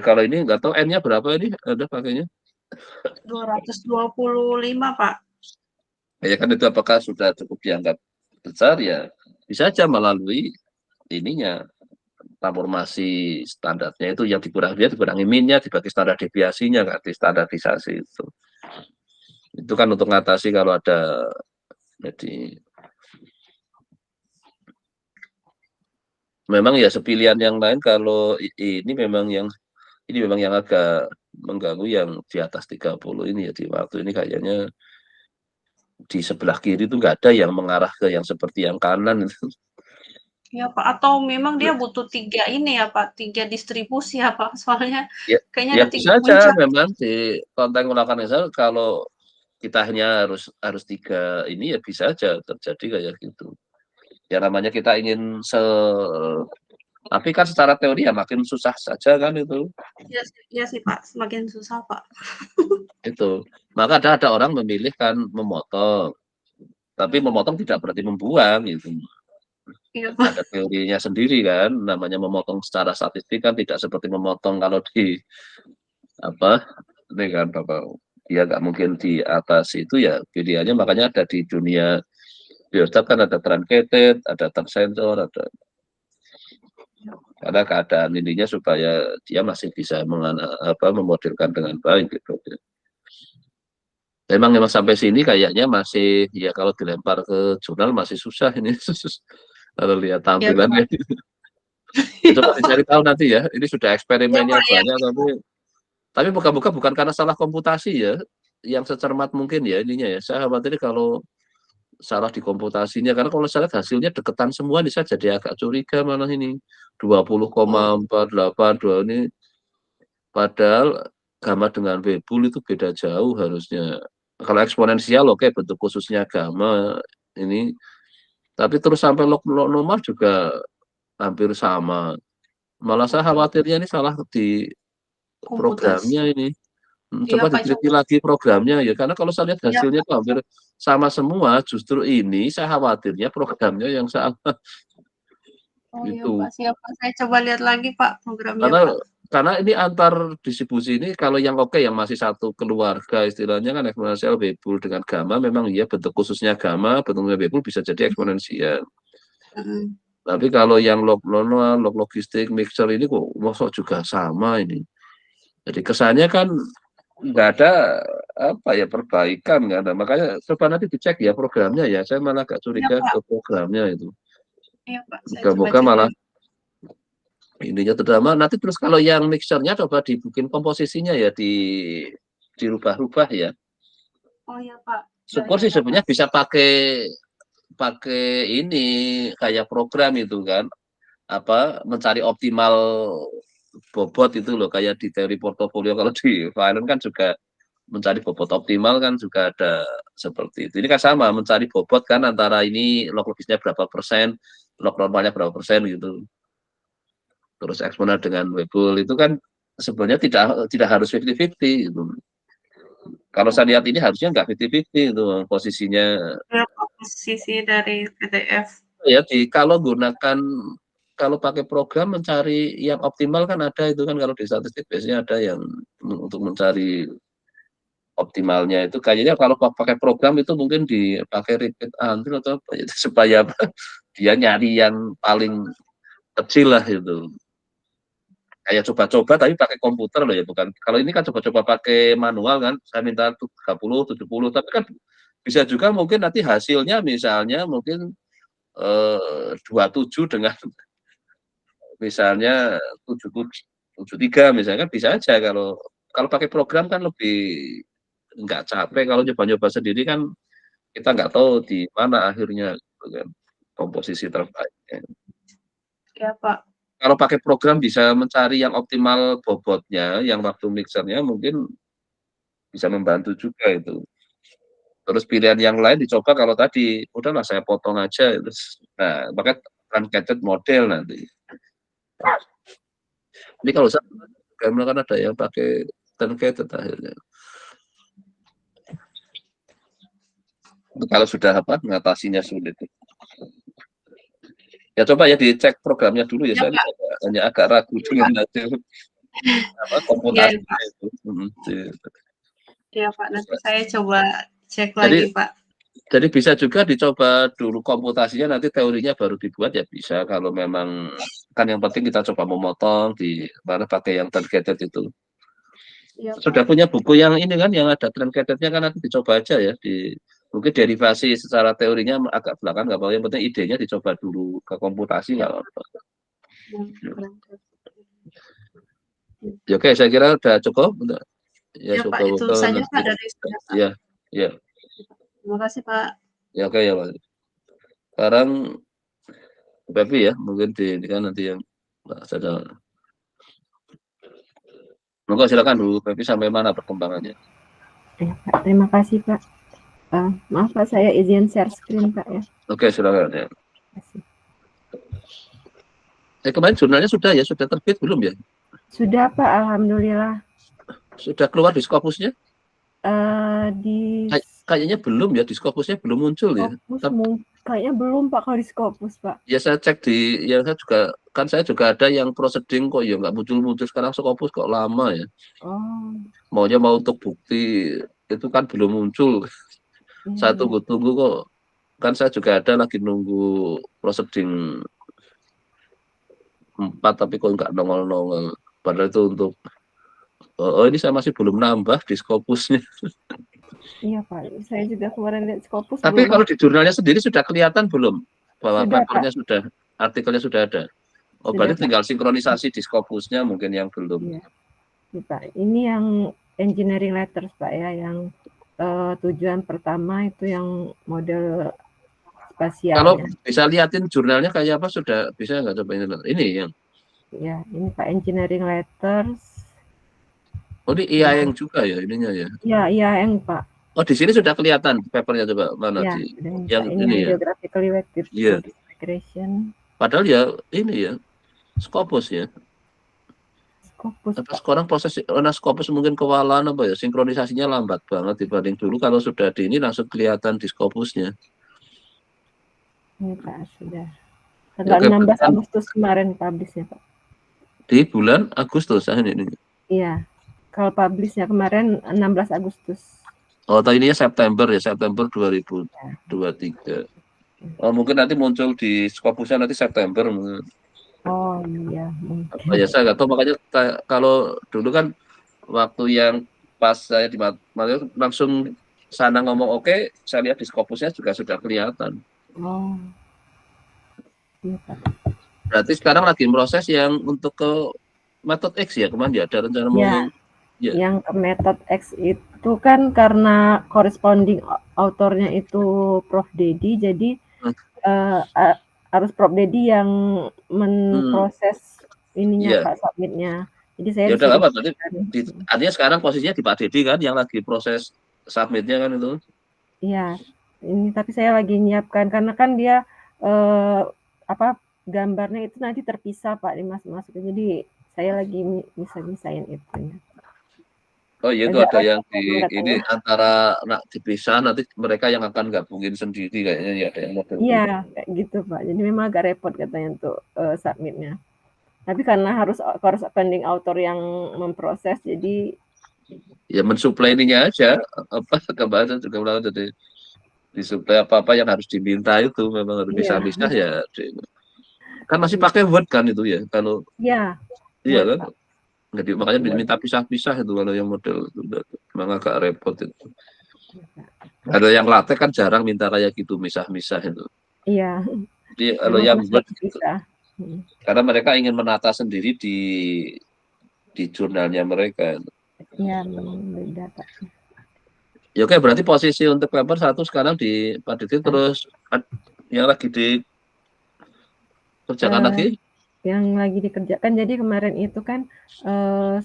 Kalau ini nggak tahu N-nya berapa ini ada pakainya? 225 Pak. Ya kan itu apakah sudah cukup dianggap besar ya bisa saja melalui ininya transformasi standarnya itu yang dikurangi minnya dibagi standar deviasinya kan di standarisasi itu kan untuk mengatasi kalau ada jadi memang ya sepilihan yang lain kalau ini memang yang agak mengganggu yang di atas 30 ini ya di waktu ini kayaknya di sebelah kiri itu nggak ada yang mengarah ke yang seperti yang kanan itu. Ya Pak, atau memang dia butuh 3 ini ya Pak, 3 distribusi ya Pak, soalnya Ya, kayaknya ya ada 3 bisa aja puncak. memang di konten melakukan misal kalau kita hanya harus 3 ini ya bisa aja terjadi kayak gitu. Ya namanya kita ingin tapi kan secara teori ya makin susah saja kan itu. Iya sih Pak, semakin susah Pak. Itu. Maka ada orang memilih kan memotong. Tapi memotong tidak berarti membuang gitu. Iya Pak. Ada teorinya sendiri kan, namanya memotong secara statistik kan tidak seperti memotong kalau di ini kan Bapak dia nggak mungkin di atas itu ya pilihannya makanya ada di dunia biostat kan ada truncated, ada tersensor, ada karena keadaan ininya supaya dia masih bisa memodelkan dengan baik gitu. Memang sampai sini kayaknya masih ya kalau dilempar ke jurnal masih susah ini kalau lihat tampilannya. Coba dicari tahu nanti ya. Ini sudah eksperimennya banyak tapi bukan karena salah komputasi ya. Yang secermat mungkin ya ininya ya. Saya khawatir kalau salah di komputasinya karena kalau saya lihat hasilnya deketan semua ini saya jadi agak curiga malah ini 20,482 ini padahal gamma dengan Weibull itu beda jauh harusnya. Kalau eksponensial oke bentuk khususnya gamma ini tapi terus sampai log normal juga hampir sama. Malah saya khawatirnya ini salah di programnya ini. Coba diteliti lagi programnya ya karena kalau saya lihat hasilnya itu hampir sama semua justru ini saya khawatirnya programnya yang salah. Oh iya Gitu. Pak, siap Pak. Saya coba lihat lagi Pak programnya Pak. Karena ini antar distribusi ini kalau yang oke yang masih satu keluarga istilahnya kan eksponensial Weibull dengan gamma memang iya bentuk khususnya gamma bentuknya Weibull bisa jadi eksponensial. Tapi kalau yang log normal, log logistik, mixer ini kok masuk juga sama ini. Jadi kesannya kan nggak ada perbaikan nggak ada. Makanya coba nanti dicek ya programnya ya. Saya malah agak curiga ke programnya itu. Iya Pak. Moga-moga malah ininya terutama nanti terus kalau yang mixernya coba dibikin komposisinya ya dirubah-rubah ya. Oh iya Pak. Syukur sih sebenarnya bisa pakai ini kayak program itu kan mencari optimal bobot itu loh kayak di teori portofolio kalau di Finance kan juga mencari bobot optimal kan juga ada seperti itu. Ini kan sama mencari bobot kan antara ini log logisnya berapa persen, log normalnya berapa persen gitu. Terus eksponensial dengan Weibull itu kan sebenarnya tidak harus 50-50 gitu. Kalau saya lihat ini harusnya nggak 50-50 itu posisinya. Posisi dari PDF. Ya kalau pakai program mencari yang optimal kan ada itu kan kalau di statistik biasanya ada yang untuk mencari optimalnya itu kayaknya kalau pakai program itu mungkin dipakai repeat until atau apa itu supaya dia nyari yang paling kecil lah itu. Kayak coba-coba tapi pakai komputer loh ya bukan. Kalau ini kan coba-coba pakai manual kan, saya minta 30, 70, tapi kan bisa juga mungkin nanti hasilnya misalnya mungkin 27 dengan misalnya 73 misalnya kan bisa aja kalau pakai program kan lebih nggak capek kalau nyoba-nyoba sendiri kan kita nggak tahu di mana akhirnya kan, komposisi terbaiknya. Ya Pak. Kalau pakai program bisa mencari yang optimal bobotnya, yang waktu mixernya mungkin bisa membantu juga itu. Terus pilihan yang lain dicoba kalau tadi, udahlah saya potong aja. Nah, maka truncated model nanti. Ini kalau saya kan ada yang pakai truncated akhirnya. Kalau sudah mengatasinya sulit. Ya coba ya dicek programnya dulu ya, Ya, saya Pak. hanya agak ragu dengan hasil Iya, komputasinya Pak. itu. Iya, Pak. Nanti saya coba cek Jadi lagi, Pak. Jadi bisa juga dicoba dulu komputasinya, nanti teorinya baru dibuat ya bisa. Kalau memang kan yang penting kita coba memotong di mana pakai yang truncated itu. Iya, Sudah Pak. punya buku yang ini kan, yang ada truncatednya kan, nanti dicoba aja ya. Mungkin derivasi secara teorinya agak belakang nggak apa-apa. Yang penting idenya dicoba dulu ke komputasi Iya, nggak Pak. apa-apa. Ya, berangkat. Ya, oke, saya kira udah cukup. Ya Iya, Pak. Itu syukur-syukur saja, nanti. Pak, dari saya, Pak. Ya, ya, Terima kasih, Pak. ya, oke ya Pak. Sekarang Pepi ya, mungkin di kan nanti yang ada. Monggo silakan Bu Pepi, sampai mana perkembangannya? Ya, Pak. Terima kasih, Pak. Maaf, Pak, saya izin share screen, Pak, ya. Oke, silakan ya. Terima kasih. Kemarin jurnalnya sudah terbit belum ya? Sudah, Pak, alhamdulillah. Sudah keluar di Scopusnya? Di Kayaknya belum ya, di Scopusnya belum muncul ya. Scopus kayaknya belum, Pak, kalau di Scopus, Pak. Ya saya cek saya juga ada yang proceeding kok ya nggak muncul-muncul, sekarang Scopus kok lama ya. Oh, Maunya mau untuk bukti itu kan belum muncul. Saya iya. tunggu-tunggu kok. Kan saya juga ada lagi nunggu proceeding 4 tapi kok nggak nongol-nongol. Padahal itu untuk ini saya masih belum nambah di Scopusnya. Iya, Pak. Saya juga kemarin lihat Scopus. Tapi belum. kalau di jurnalnya sendiri sudah kelihatan belum bahwa Sudah, papernya sudah, artikelnya sudah ada. Oh, Sudah, berarti Pak. tinggal sinkronisasi di Scopusnya mungkin yang belum. Iya. Iya, Pak. Ini yang engineering letters, Pak, ya, yang tujuan pertama itu yang model spasialnya. Kalau bisa liatin jurnalnya kayak apa, sudah bisa nggak coba ini yang? Ya, ini Pak, engineering letters. Oh, ini IAENG juga ya ininya ya? Ya, IAENG, Pak. Oh, di sini sudah kelihatan papernya, coba mana Ya, di yang ini ya. Geographically weighted migration. Padahal ya ini ya Scopus ya. Scopus. Tapi sekarang proses Scopus mungkin kewalahan apa ya, sinkronisasinya lambat banget dibanding dulu. Kalau sudah di ini langsung kelihatan di Scopusnya. Ini Pak, sudah. Tanggal 16 Agustus kemarin publishnya, Pak. Di bulan Agustus ini. Iya. Kalau publishnya kemarin 16 Agustus. Oh, ini September ya, September 2023. Oh, mungkin nanti muncul di Scopusnya nanti September. Oh iya, mungkin. Oh, ya saya nggak tahu, makanya kalau dulu kan waktu yang pas saya di langsung sana ngomong oke, saya lihat di Scopusnya juga sudah kelihatan. Oh. Iya, Pak. Berarti sekarang lagi proses yang untuk ke metode X ya, kemarin ya ada rencana mau ya. Yang ke metode X itu kan karena corresponding autornya itu Prof. Dedi, jadi harus Prof. Dedi yang memproses ininya, Pak, submitnya. Jadi saya ya udah apa berarti artinya sekarang posisinya di Pak Dedi kan yang lagi proses submitnya kan itu. Iya, ini tapi saya lagi nyiapkan karena kan dia gambarnya itu nanti terpisah, Pak, dimasukin. Jadi saya lagi misahin itu ya. Oh iya, itu ada yang ini antara dipisah, nanti mereka yang akan gabungin sendiri kayaknya ya, ada yang model. Iya, kayak gitu, Pak. Jadi memang agak repot katanya untuk submitnya. Tapi karena harus corresponding author yang memproses, jadi ya mensuplai ininya aja, apa kebahasa juga melakukan, jadi disuplai apa yang harus diminta itu memang harus bisa-bisa ya. Kan masih pakai Word kan itu ya, kalau iya kan. Jadi makanya diminta pisah-pisah itu kalau yang model itu memang agak repot itu. Ada yang latek kan jarang minta kayak gitu misah-misah itu. Iya. Jadi kalau yang Word gitu, karena mereka ingin menata sendiri di jurnalnya mereka. Iya, memang beda, Pak. Ya oke, berarti posisi untuk paper 1 sekarang di Pak Didi, terus yang lagi dikerjakan lagi? Yang lagi dikerjakan, jadi kemarin itu kan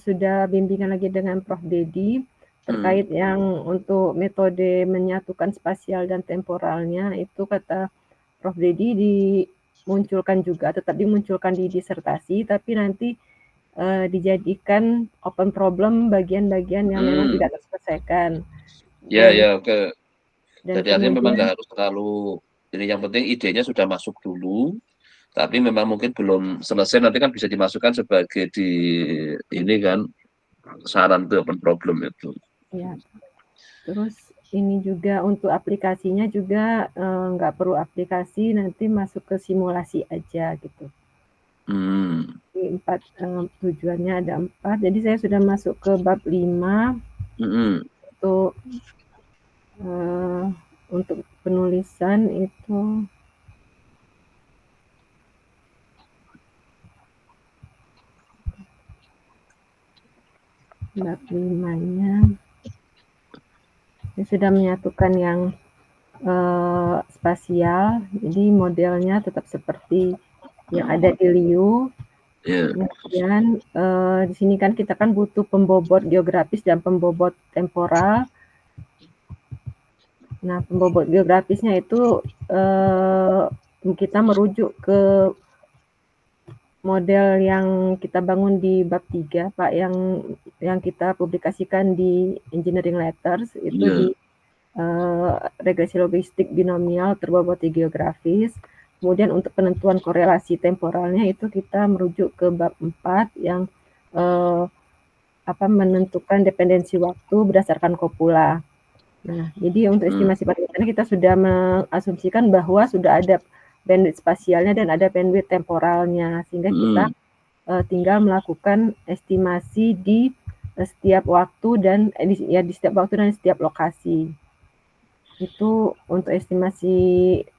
sudah bimbingan lagi dengan Prof. Dedi terkait yang untuk metode menyatukan spasial dan temporalnya, itu kata Prof. Dedi dimunculkan juga, tetap dimunculkan di disertasi, tapi nanti dijadikan open problem bagian-bagian yang memang tidak terselesaikan. Ya, oke. Dan Jadi artinya memang kemudian nggak harus terlalu ini, yang penting idenya sudah masuk dulu, tapi memang mungkin belum selesai, nanti kan bisa dimasukkan sebagai di ini kan, saran itu open problem itu. ya, terus ini juga untuk aplikasinya juga nggak perlu aplikasi, nanti masuk ke simulasi aja gitu. Di 4 tujuannya ada 4, jadi saya sudah masuk ke bab 5 untuk penulisan itu. Bab 5-nya saya sudah menyatukan yang spasial, jadi modelnya tetap seperti yang ada di Liu. Kemudian di sini kan kita kan butuh pembobot geografis dan pembobot temporal. Nah, pembobot geografisnya itu kita merujuk ke model yang kita bangun di bab 3, Pak, yang kita publikasikan di Engineering Letters itu di regresi logistik binomial terbobot geografis. Kemudian untuk penentuan korelasi temporalnya itu kita merujuk ke bab 4 yang menentukan dependensi waktu berdasarkan kopula. Nah, jadi untuk estimasi pergerakan kita sudah mengasumsikan bahwa sudah ada bandwidth spasialnya dan ada bandwidth temporalnya, sehingga kita tinggal melakukan estimasi di setiap waktu dan di setiap waktu dan setiap lokasi. Itu untuk estimasi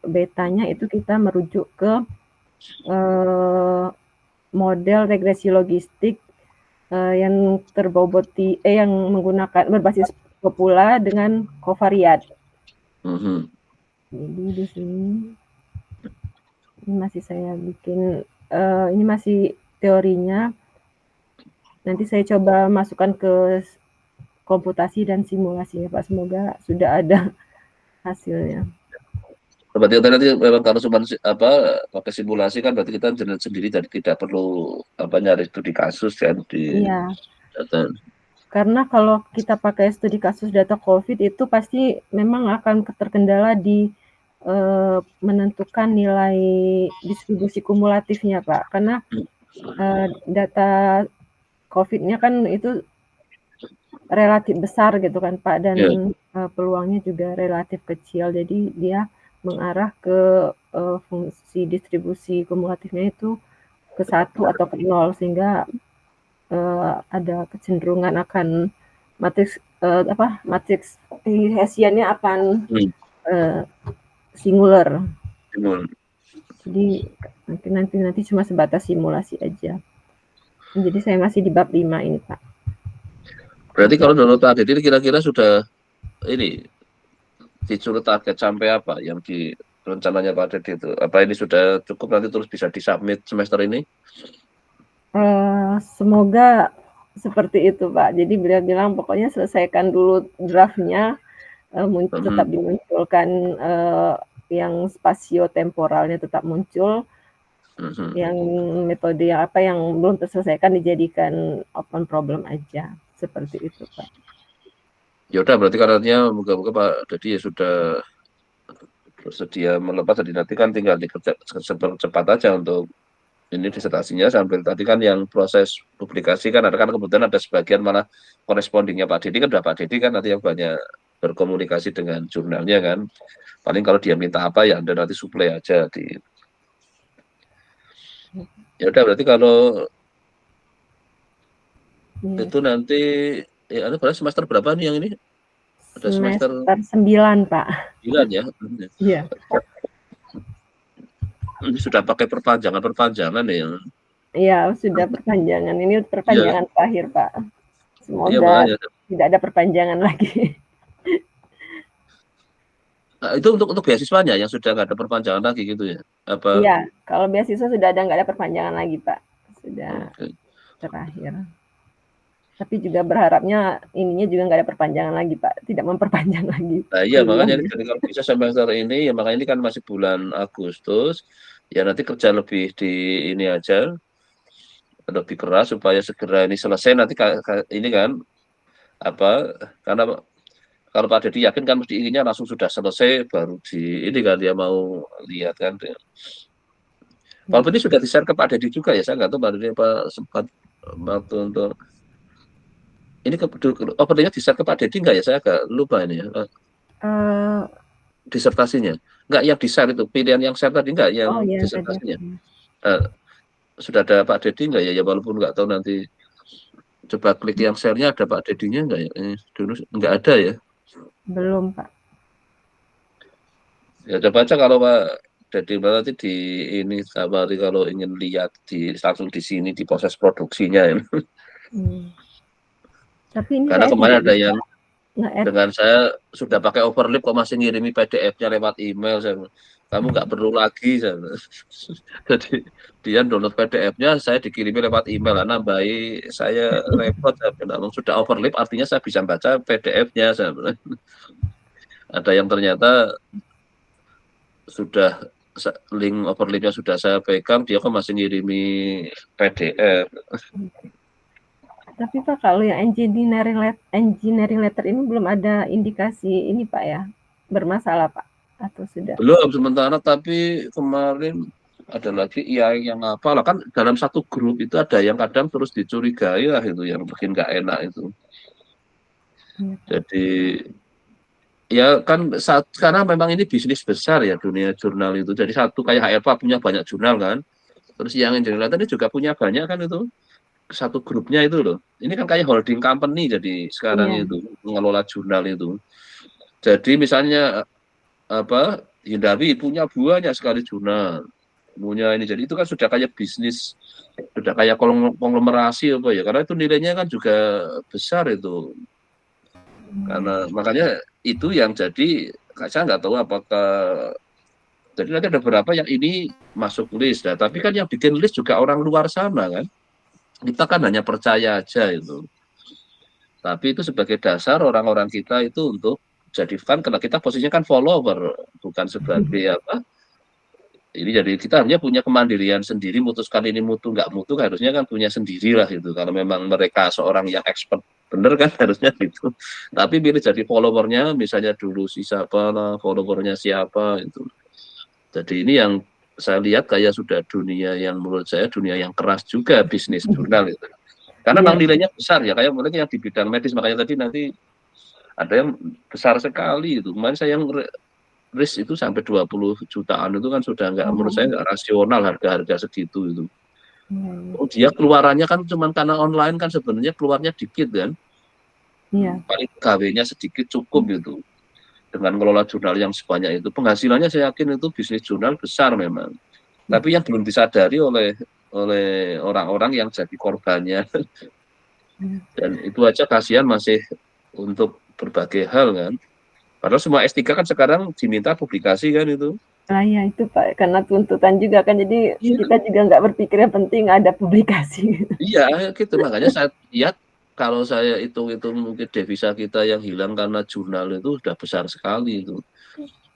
betanya itu kita merujuk ke model regresi logistik yang terboboti yang menggunakan berbasis kopula dengan kovariat. Jadi di sini ini masih saya bikin, ini masih teorinya. Nanti saya coba masukkan ke komputasi dan simulasinya, Pak. Semoga sudah ada hasilnya. Berarti nanti memang kalau cuma pakai simulasi kan berarti kita jalan sendiri, jadi tidak perlu nyari studi kasus kan di data. Karena kalau kita pakai studi kasus data COVID itu pasti memang akan terkendala di menentukan nilai distribusi kumulatifnya, Pak. Karena data COVID-nya kan itu relatif besar gitu kan, Pak, dan peluangnya juga relatif kecil. Jadi dia mengarah ke fungsi distribusi kumulatifnya itu ke 1 atau ke 0, sehingga ada kecenderungan akan matriks matriks Hessiannya akan singular. Jadi nanti cuma sebatas simulasi aja. Jadi saya masih di bab 5 ini, Pak. Berarti kalau menurut Pak Dedi kira-kira sudah ini disuruh target sampai apa yang di rencananya Pak Dedi itu? Apa ini sudah cukup nanti terus bisa disubmit semester ini? Semoga seperti itu, Pak. Jadi beliau bilang pokoknya selesaikan dulu draftnya, tetap dimunculkan yang spasio-temporalnya tetap muncul, yang metode yang belum terselesaikan dijadikan open problem aja, seperti itu, Pak. Ya udah, berarti karenanya moga-moga Pak Dedi ya sudah bersedia melepas, jadi nanti kan tinggal dikerja cepat aja untuk ini disertasinya, sambil tadi kan yang proses publikasi kan ada, kan kemudian ada sebagian malah korespondingnya Pak Dedi kan, udah Pak Dedi kan nanti yang banyak berkomunikasi dengan jurnalnya kan, paling kalau dia minta apa ya Anda nanti suplai aja di. Ya udah, berarti kalau itu nanti ada semester berapa nih yang ini? Ada semester 9, Pak. 9 ya? Iya. Ini sudah pakai perpanjangan ya? Iya, sudah perpanjangan. Ini perpanjangan terakhir, Pak. Semoga tidak ada perpanjangan lagi. Nah, itu untuk beasiswanya yang sudah nggak ada perpanjangan lagi gitu ya? Apa? Iya, kalau beasiswa sudah nggak ada perpanjangan lagi, Pak. Sudah terakhir. Tapi juga berharapnya ininya juga nggak ada perpanjangan lagi, Pak. Tidak memperpanjang lagi. Nah iya, makanya jadi kalau bisa semester ini, ya makanya ini kan masih bulan Agustus, ya nanti kerja lebih di ini aja, lebih keras supaya segera ini selesai. Nanti ini kan karena Kalau Pak Deddy yakin kan mesti inginnya langsung sudah selesai baru ini kan dia mau lihat kan. Walaupun ini sudah di-share ke Pak Deddy juga ya, saya nggak tahu Pak Deddy apa sempat waktu untuk ini openingnya di-share ke Pak Deddy nggak ya? Saya agak lupa ini ya. Disertasinya. Nggak yang di-share itu, pilihan yang share tadi nggak yang iya, disertasinya. Sudah ada Pak Deddy nggak ya? Ya walaupun nggak tahu nanti coba klik yang share-nya ada Pak Deddy-nya nggak ya? Dulu nggak ada ya. Belum, Pak. Ya coba aja kalau Pak Deddy nanti di ini kabari kalau ingin lihat langsung di sini di proses produksinya ya. Tapi ini Karena saya kemarin juga ada bisa yang nge-add. dengan saya sudah pakai overlap kok masih ngirimi PDF-nya lewat email. Kamu nggak perlu lagi. Jadi dia download PDF-nya, saya dikirimi lewat email. Nambahi saya repot. Sudah overlap artinya saya bisa baca PDF-nya. Ada yang ternyata sudah link overlap-nya sudah saya pegang, dia kok masih ngirimi PDF. Tapi Pak, kalau yang engineering letter ini belum ada indikasi ini Pak ya, bermasalah Pak, atau sudah? Belum sementara, tapi kemarin ada lagi yang apa lah, kan dalam satu grup itu ada yang kadang terus dicurigai lah, itu yang bikin nggak enak itu. Jadi ya kan karena memang ini bisnis besar ya dunia jurnal itu. Jadi satu kayak HRPA punya banyak jurnal kan, terus yang engineering letter ini juga punya banyak kan itu. Satu grupnya itu loh. Ini kan kayak holding company jadi sekarang itu mengelola jurnal itu. Jadi misalnya apa Hindawi punya banyak sekali jurnal, punya ini. Jadi itu kan sudah kayak bisnis, sudah kayak konglomerasi apa ya. Karena itu nilainya kan juga besar itu. Karena makanya itu yang jadi saya nggak tahu apakah jadi nanti ada beberapa yang ini masuk list. Nah, tapi kan yang bikin list juga orang luar sana kan. Kita kan hanya percaya aja itu. Tapi itu sebagai dasar orang-orang kita itu untuk jadikan, karena kita posisinya kan follower, bukan sebagai apa. Ini jadi kita hanya punya kemandirian sendiri, mutuskan ini mutu nggak mutu, harusnya kan punya sendiri lah itu. Kalau memang mereka seorang yang expert, bener kan harusnya gitu. Tapi pilih jadi followernya, misalnya dulu si siapa lah, followernya siapa itu. Jadi ini yang saya lihat kayak sudah dunia yang menurut saya dunia yang keras juga bisnis jurnal itu. Karena memang nilainya besar ya, kayak mereka yang di bidang medis, makanya tadi nanti ada yang besar sekali itu. Kemarin saya yang risk itu sampai 20 jutaan itu kan sudah nggak, menurut saya nggak rasional harga-harga segitu itu. Dia keluarannya kan cuma karena online kan sebenarnya keluarnya dikit kan. Paling KW-nya sedikit cukup gitu. Dengan mengelola jurnal yang sebanyak itu, penghasilannya saya yakin itu bisnis jurnal besar memang. Tapi yang belum disadari oleh orang-orang yang jadi korbannya. Dan itu aja kasihan masih untuk berbagai hal kan. Padahal semua S3 kan sekarang diminta publikasi kan itu. Nah ya itu Pak, karena tuntutan juga kan, jadi kita juga nggak berpikir yang penting ada publikasi. Iya gitu, makanya saya lihat kalau saya hitung-hitung mungkin devisa kita yang hilang karena jurnal itu sudah besar sekali itu.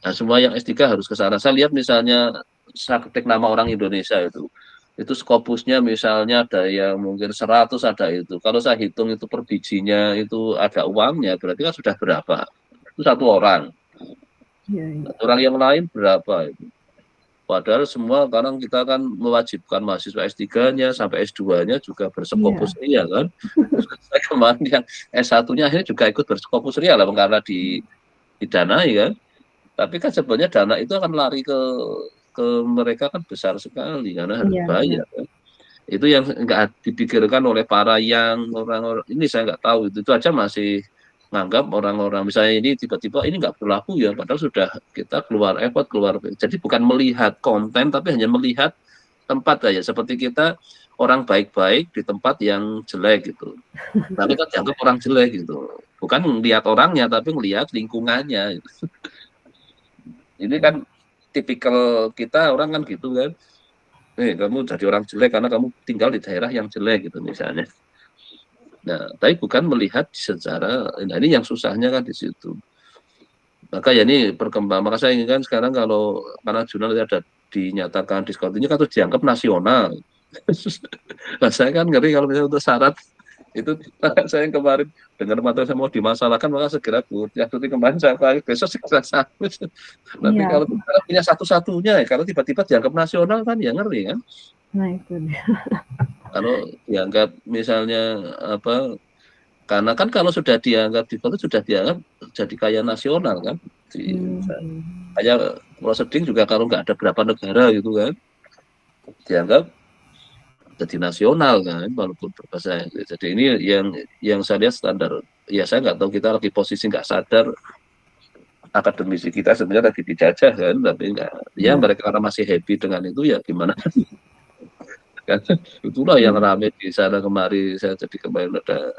Nah semua yang S3 harus ke sana. Saya lihat misalnya saya ketik nama orang Indonesia itu Scopusnya misalnya ada yang mungkin 100 ada itu. Kalau saya hitung itu per bijinya itu ada uangnya, berarti kan sudah berapa? Itu satu orang. Orang yang lain berapa itu? Padahal semua sekarang kita kan mewajibkan mahasiswa S3-nya sampai S2-nya juga berskopus ria kan. Saya kemarin yang S1-nya akhirnya juga ikut berskopus ria lah karena didanai kan. Tapi kan sebenarnya dana itu akan lari ke mereka kan besar sekali karena harus bayar kan. Itu yang nggak dipikirkan oleh para yang orang-orang ini, saya nggak tahu itu aja masih nganggap orang-orang misalnya ini tiba-tiba ini nggak berlaku ya, padahal sudah kita keluar effort, jadi bukan melihat konten tapi hanya melihat tempat aja, seperti kita orang baik-baik di tempat yang jelek gitu, tapi kan dianggap orang jelek gitu, bukan melihat orangnya tapi melihat lingkungannya gitu. Ini kan tipikal kita orang kan gitu kan, kamu jadi orang jelek karena kamu tinggal di daerah yang jelek gitu misalnya. Nah, tapi bukan melihat secara, nah ini yang susahnya kan di situ. Maka ya ini maka saya inginkan sekarang kalau karena jurnal ada dinyatakan diskon ini kan terus dianggap nasional. Nah, saya kan ngeri kalau misalnya untuk syarat Itu saya yang kemarin dengar materi saya mau dimasalahkan, maka segera yang cuti kemarin saya pakai, besok segera sahur. Nanti Iya, kalau kita punya satu-satunya, ya, kalau tiba-tiba dianggap nasional kan ya ngeri kan. nah itu dia. Kalau dianggap misalnya apa, karena kan kalau sudah dianggap di Bali sudah dianggap jadi kaya nasional kan. Kayak Pulau Seding juga kalau nggak ada berapa negara gitu kan, dianggap jadi nasional kan, walaupun berbahasa Inggris. Jadi ini yang saya lihat standar. Ya saya nggak tahu, kita lagi posisi nggak sadar akademisi kita sebenarnya lagi dijajah kan, tapi nggak. Ya Iya. mereka karena masih happy dengan itu ya gimana kan. Itulah yang rame di sana kemari. Saya jadi kemarin ada.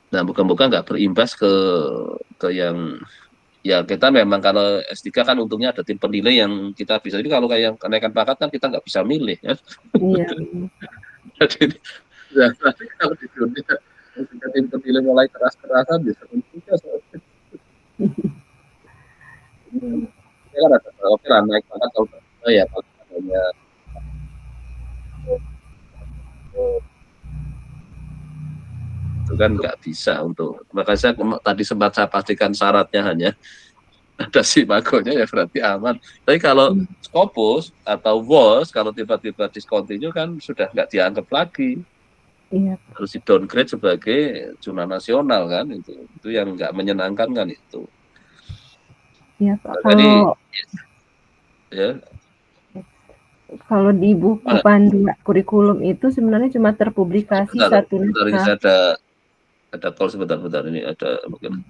Nah, bukan nggak berimbas ke yang ya kita memang kalau S3 kan untungnya ada tim penilai yang kita bisa. Jadi kalau kayak yang kenaikan pangkat kan kita nggak bisa milih ya. Iya. Jadi ya, tapi kalau di dunia ketika tim penilai mulai keras-kerasan bisa juga. Ya kan ada oke lah naik pangkat kalau ya kalau adanya itu kan nggak bisa untuk, makanya saya tadi sempat saya pastikan syaratnya hanya ada simagonya ya berarti aman. Tapi kalau Scopus atau WOS kalau tiba-tiba discontinue kan sudah nggak dianggap lagi, Iya, harus di downgrade sebagai zona nasional kan, itu yang nggak menyenangkan kan itu. iya Pak. Jadi ya Kalau di buku mana? panduan kurikulum itu sebenarnya cuma terpublikasi Bentar, satu bentar ini naskah. saya ada call sebentar ini ada mungkin.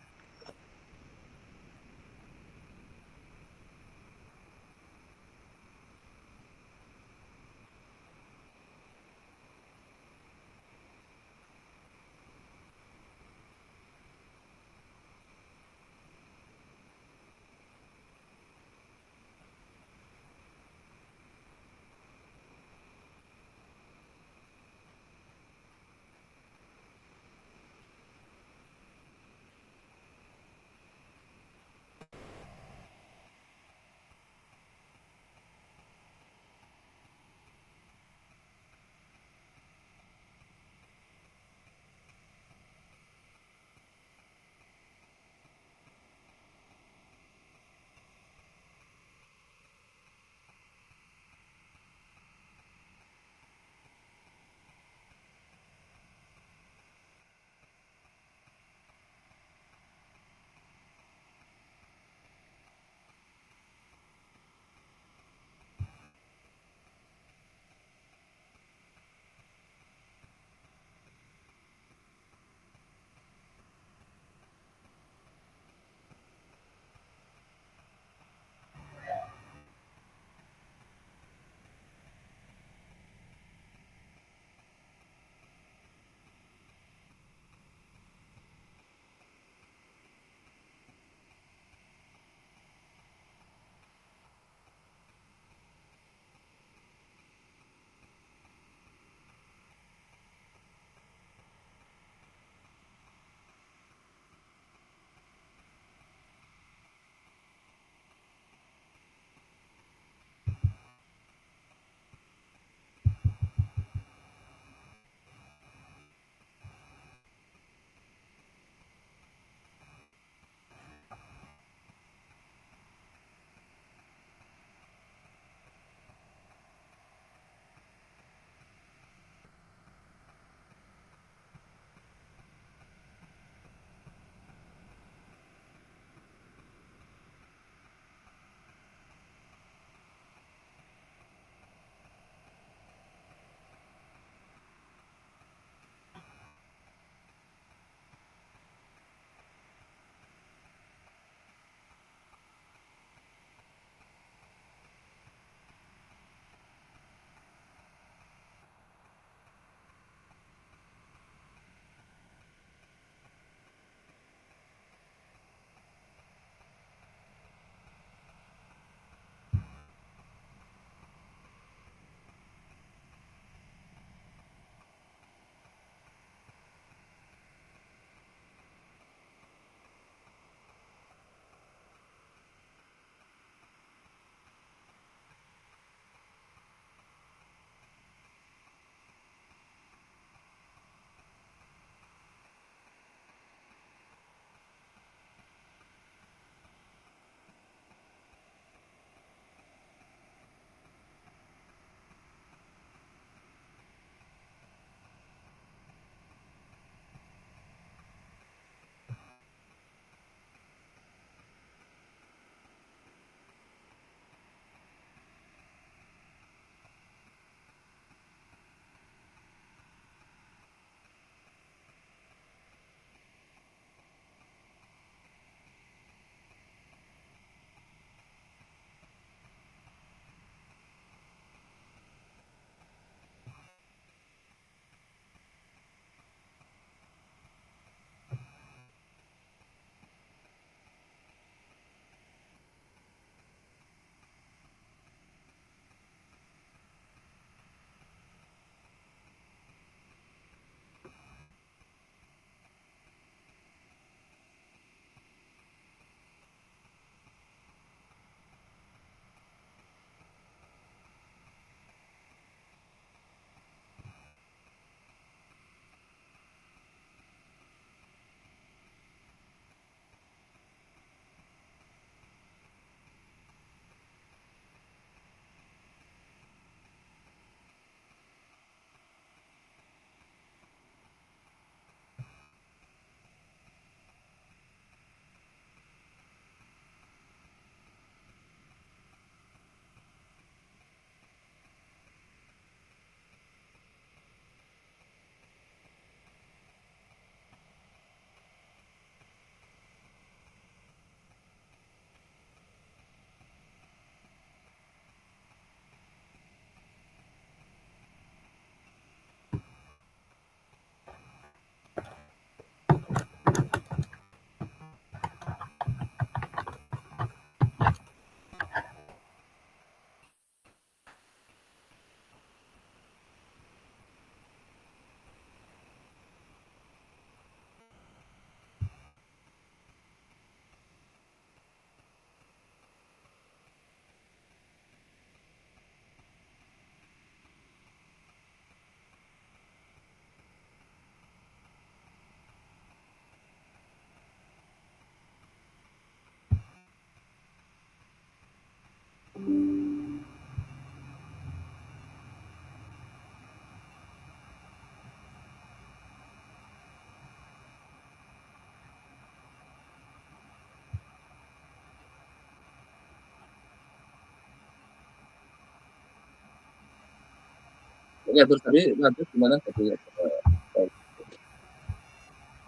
Oke, terus tadi lanjut gimana tadi?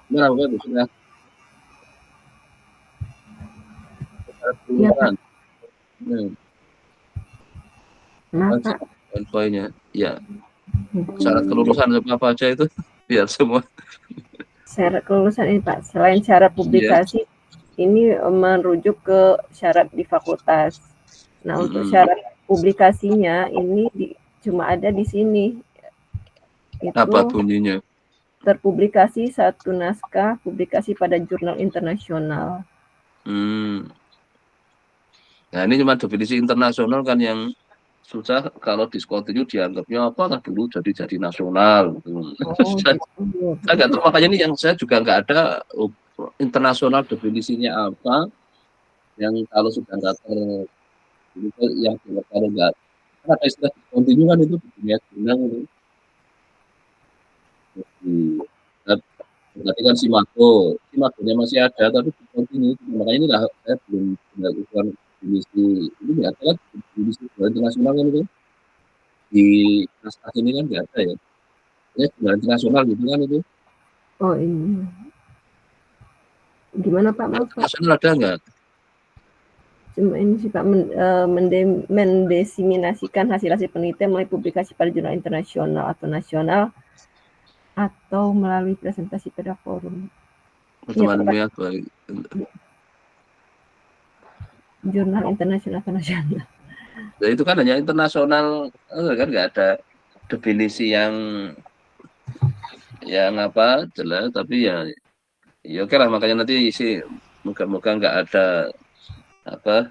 Gimana Bapak sudah Iya, Pak. kelulusan? Hmm, Maaf, Pak. poin-poinnya. Ya, syarat kelulusan apa aja itu? Biar semua. Syarat kelulusan ini, Pak, selain syarat publikasi, ini merujuk ke syarat di fakultas. Nah, untuk syarat publikasinya ini cuma ada di sini. Itu Apa bunyinya? terpublikasi satu naskah publikasi pada jurnal internasional. Nah, ini cuma definisi internasional kan yang susah kalau discontinue dianggapnya apa dulu jadi nasional gitu. Saya nggak tahu, makanya ini yang saya juga nggak ada internasional definisinya apa, yang kalau sudah nggak yang kalau nggak ada istilah discontinue kan itu di dunia jurnal itu. Berarti kan Simago-nya masih ada tapi discontinue, makanya ini lah saya belum melakukan definisi ini adalah definisi internasional kan itu di naskah ini kan nggak ada ya. Ya jurnal internasional gitu kan itu. Oh ini gimana Pak? Maaf Pak. Nasional ada nggak? Cuma ini sih Pak, mendesiminasikan hasil-hasil penelitian melalui publikasi pada jurnal internasional atau nasional atau melalui presentasi pada forum. Pertemuan ilmiah jurnal internasional atau nasional. Nah, itu kan hanya internasional kan nggak ada definisi yang apa jelas, tapi ya oke lah, makanya nanti sih moga-moga nggak ada apa,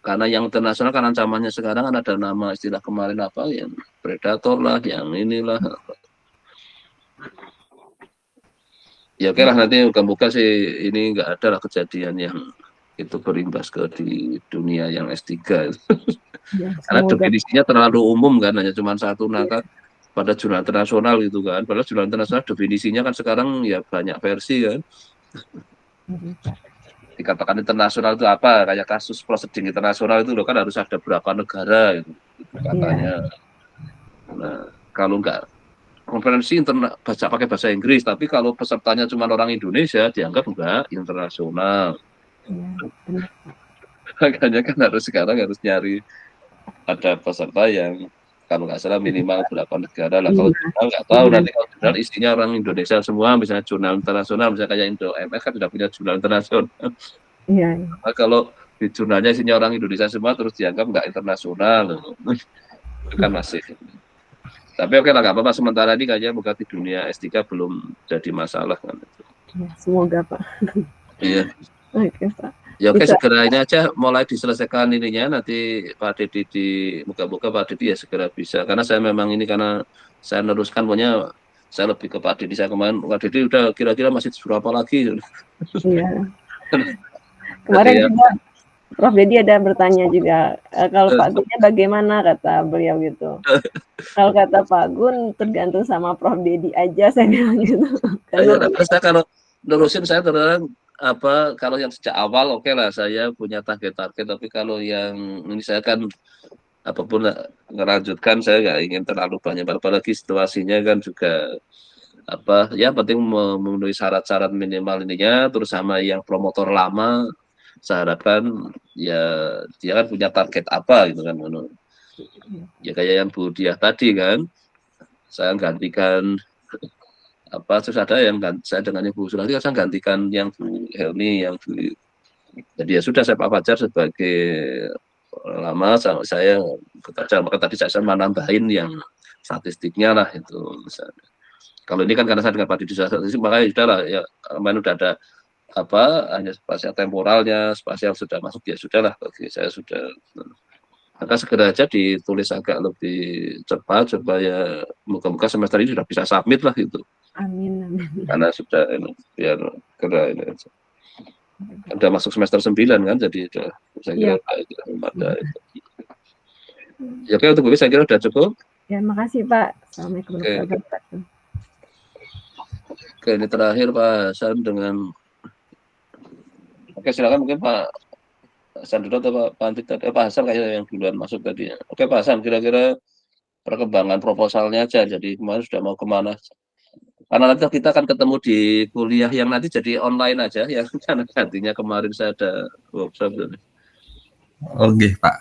karena yang internasional kan ancamannya sekarang kan ada nama istilah kemarin apa yang predator lah, yang inilah. Ya oke lah, nanti moga-moga sih ini nggak ada lah kejadian yang itu berimbas ke di dunia yang S3 ya, karena definisinya terlalu umum kan, hanya cuma satu naskah pada jurnal internasional gitu kan, padahal jurnal internasional definisinya kan sekarang ya banyak versi kan. Dikatakan internasional itu apa, kayak kasus proseding internasional itu loh kan harus ada berapa negara gitu katanya. Nah kalau enggak konferensi baca pakai bahasa Inggris, tapi kalau pesertanya cuma orang Indonesia dianggap enggak internasional. Makanya kan sekarang harus nyari ada peserta yang kalau nggak salah minimal berapa negara lah. Kalau jurnal nggak tahu, nanti kalau jurnal isinya orang Indonesia semua, misalnya jurnal internasional, misalnya kayak Indo MS kan sudah punya jurnal internasional. Nah, kalau di jurnalnya isinya orang Indonesia semua terus dianggap nggak internasional, itu kan masih. Tapi oke lah, nggak apa-apa, sementara ini kayaknya bukan di dunia S3 belum jadi masalah kan. Ya, semoga Pak. Iya. Oke Pak. Ya oke, segera ini aja mulai diselesaikan ininya, nanti Pak Dedi moga-moga Pak Dedi ya segera bisa, karena saya memang ini karena saya meneruskan, pokoknya saya lebih ke Pak Dedi. Saya kemarin Pak Dedi udah kira-kira masih disuruh apa lagi. Iya. Kemarin ya, juga Prof Dedi ada bertanya juga, kalau Pak Gunnya bagaimana, kata beliau gitu. Kalau kata Pak Gun tergantung sama Prof Dedi aja, saya bilang gitu. Saya kalau nerusin saya terang apa, kalau yang sejak awal oke lah, saya punya target-target, tapi kalau yang ini saya kan apapun melanjutkan saya nggak ingin terlalu banyak, apalagi situasinya kan juga apa ya, penting memenuhi syarat-syarat minimal ininya, terus sama yang promotor lama saya harapkan ya dia kan punya target apa gitu kan, ya kayak yang Bu Diah tadi kan, saya gantikan apa, terus ada yang saya dengan Ibu Sulati saya gantikan yang Bu Helmi, yang Bu, jadi ya sudah saya Pak Fajar sebagai lama, saya maka tadi saya menambahin yang statistiknya lah itu misalnya. Kalau ini kan karena saya dengan Pak Didi statistik, makanya sudah lah ya, kemarin udah ada apa hanya spasial temporalnya, spasial sudah masuk ya sudah lah, bagi saya sudah. Maka segera aja ditulis agak lebih cepat supaya moga-moga semester ini sudah bisa submit lah gitu. Amin, amin. Karena sudah biar kira ini aja. Udah masuk semester 9 kan, jadi udah saya kira ada itu. Ya oke, untuk saya kira udah cukup. Ya, makasih Pak. Assalamualaikum warahmatullahi wabarakatuh. Oke, ini terakhir Pak Hasan dengan. Oke, silakan mungkin Pak Hasan dulu atau Pak Antik tadi. Pak Hasan kayaknya yang duluan masuk tadi. Oke Pak Hasan, kira-kira perkembangan proposalnya aja. Jadi kemarin sudah mau kemana? Karena nanti kita akan ketemu di kuliah yang nanti jadi online aja, yang karena gantinya kemarin saya ada workshop. Oke, Pak.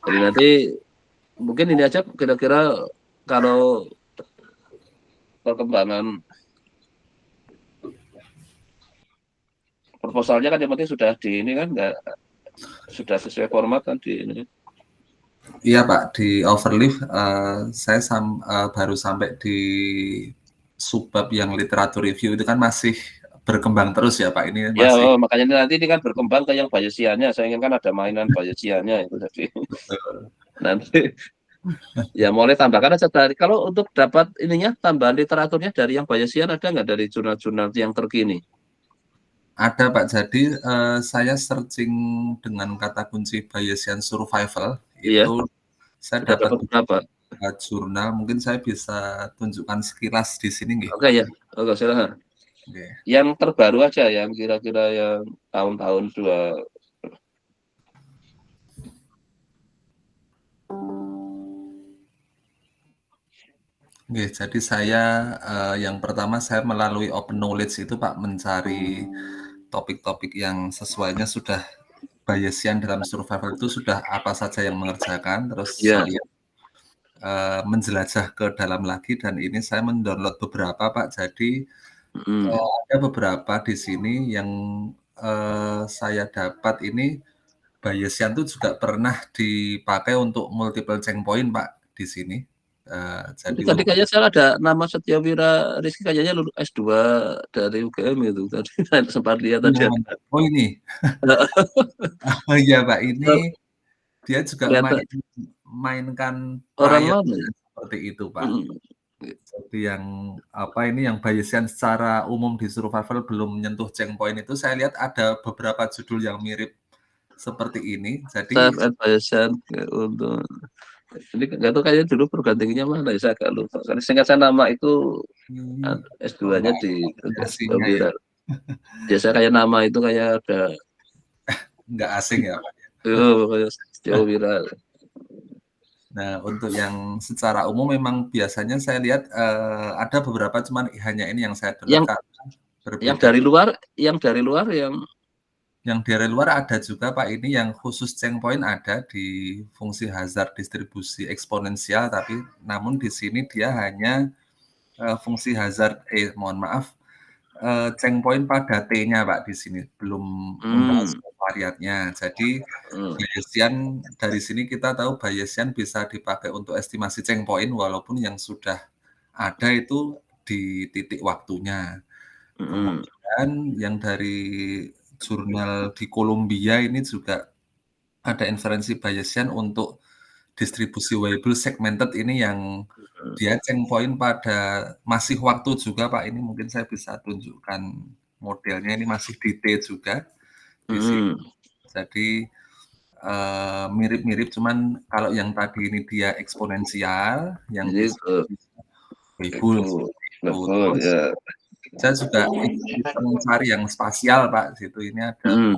Jadi nanti mungkin ini aja kira-kira kalau perkembangan proposalnya kan yang penting sudah di ini kan nggak sudah sesuai format kan di ini. Iya Pak, di overleaf saya baru sampai di subbab yang literatur review itu kan masih berkembang terus ya Pak, ini Ya, masih makanya nanti ini kan berkembang ke yang Bayesiannya. Saya ingin kan ada mainan Bayesiannya itu jadi nanti ya mulai tambahkan aja dari kalau untuk dapat ininya tambahan literaturnya dari yang Bayesian ada nggak dari jurnal-jurnal yang terkini? ada Pak. Jadi saya searching dengan kata kunci Bayesian Survival Iya. itu saya Sudah dapat beberapa jurnal, mungkin saya bisa tunjukkan sekilas di sini nggih. Oke ya, oke silakan. Oke. Yang terbaru aja yang kira-kira yang tahun-tahun Oke, jadi saya yang pertama saya melalui Open Knowledge itu Pak mencari topik-topik yang sesuainya sudah Bayesian dalam survival itu sudah apa saja yang mengerjakan, terus ya. saya menjelajah ke dalam lagi dan ini saya mendownload beberapa Pak. Jadi ada beberapa di sini yang saya dapat ini Bayesian itu juga pernah dipakai untuk multiple checkpoint Pak di sini. Jadi Tadi kayaknya saya ada nama Setyawira Rizky kayaknya lulus S2 dari UGM itu tadi saya sempat lihat tadi. Oh ini. Oh iya Pak, ini dia juga mainkan orang mana seperti itu Pak. Jadi yang apa ini yang Bayesian secara umum di survival belum menyentuh checkpoint itu saya lihat ada beberapa judul yang mirip seperti ini. Jadi Bayesian untuk ini nggak tahu kayaknya dulu perguruan tingginya mana ya saya agak lupa. Karena singkat saya nama itu S2-nya di Setyawira. Biasa kayak nama itu kayak ada nggak asing ya Pak. Setyawira. Nah, untuk yang secara umum memang biasanya saya lihat ada beberapa cuman hanya ini yang saya dengar yang dari luar yang dari luar ada juga Pak, ini yang khusus checkpoint ada di fungsi hazard distribusi eksponensial, tapi namun di sini dia hanya fungsi hazard mohon maaf checkpoint pada T-nya Pak di sini belum membahas variatnya. Jadi Bayesian dari sini kita tahu Bayesian bisa dipakai untuk estimasi checkpoint walaupun yang sudah ada itu di titik waktunya. Kemudian yang dari jurnal di Columbia ini juga ada inferensi Bayesian untuk distribusi variable segmented ini yang dia checkpoint pada masih waktu juga Pak. Ini mungkin saya bisa tunjukkan modelnya, ini masih di T juga di sini. Jadi mirip-mirip cuman kalau yang tadi ini dia eksponensial, yang variable ya. Saya juga mencari yang spasial Pak. Situ ini ada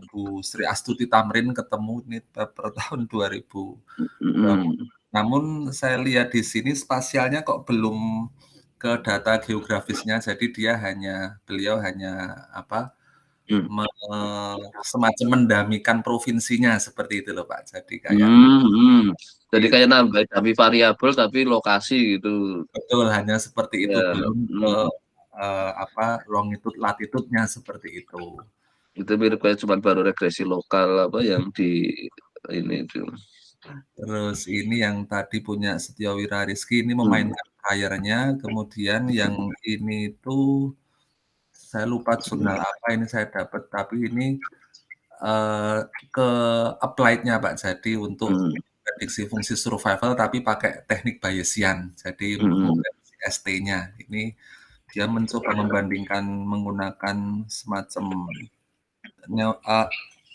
Bu Sri Astuti Tamrin ketemu ini per tahun 2000. Namun saya lihat di sini spasialnya kok belum ke data geografisnya. Jadi beliau hanya apa? Semacam mendamikan provinsinya seperti itu loh Pak. Jadi kayak jadi kayak nambah dummy variabel tapi lokasi gitu. Betul, hanya seperti itu belum longitude latitude-nya seperti itu. Itu mirip kayak cuma baru regresi lokal apa yang di ini itu. Terus ini yang tadi punya Setyawira Rizky ini memainkan prior-nya, kemudian yang ini tuh saya lupa jurnal apa ini saya dapat, tapi ini ke applied-nya Pak. Jadi untuk prediksi fungsi survival tapi pakai teknik Bayesian. Jadi prediksi ST-nya. Ini dia mencoba membandingkan menggunakan semacam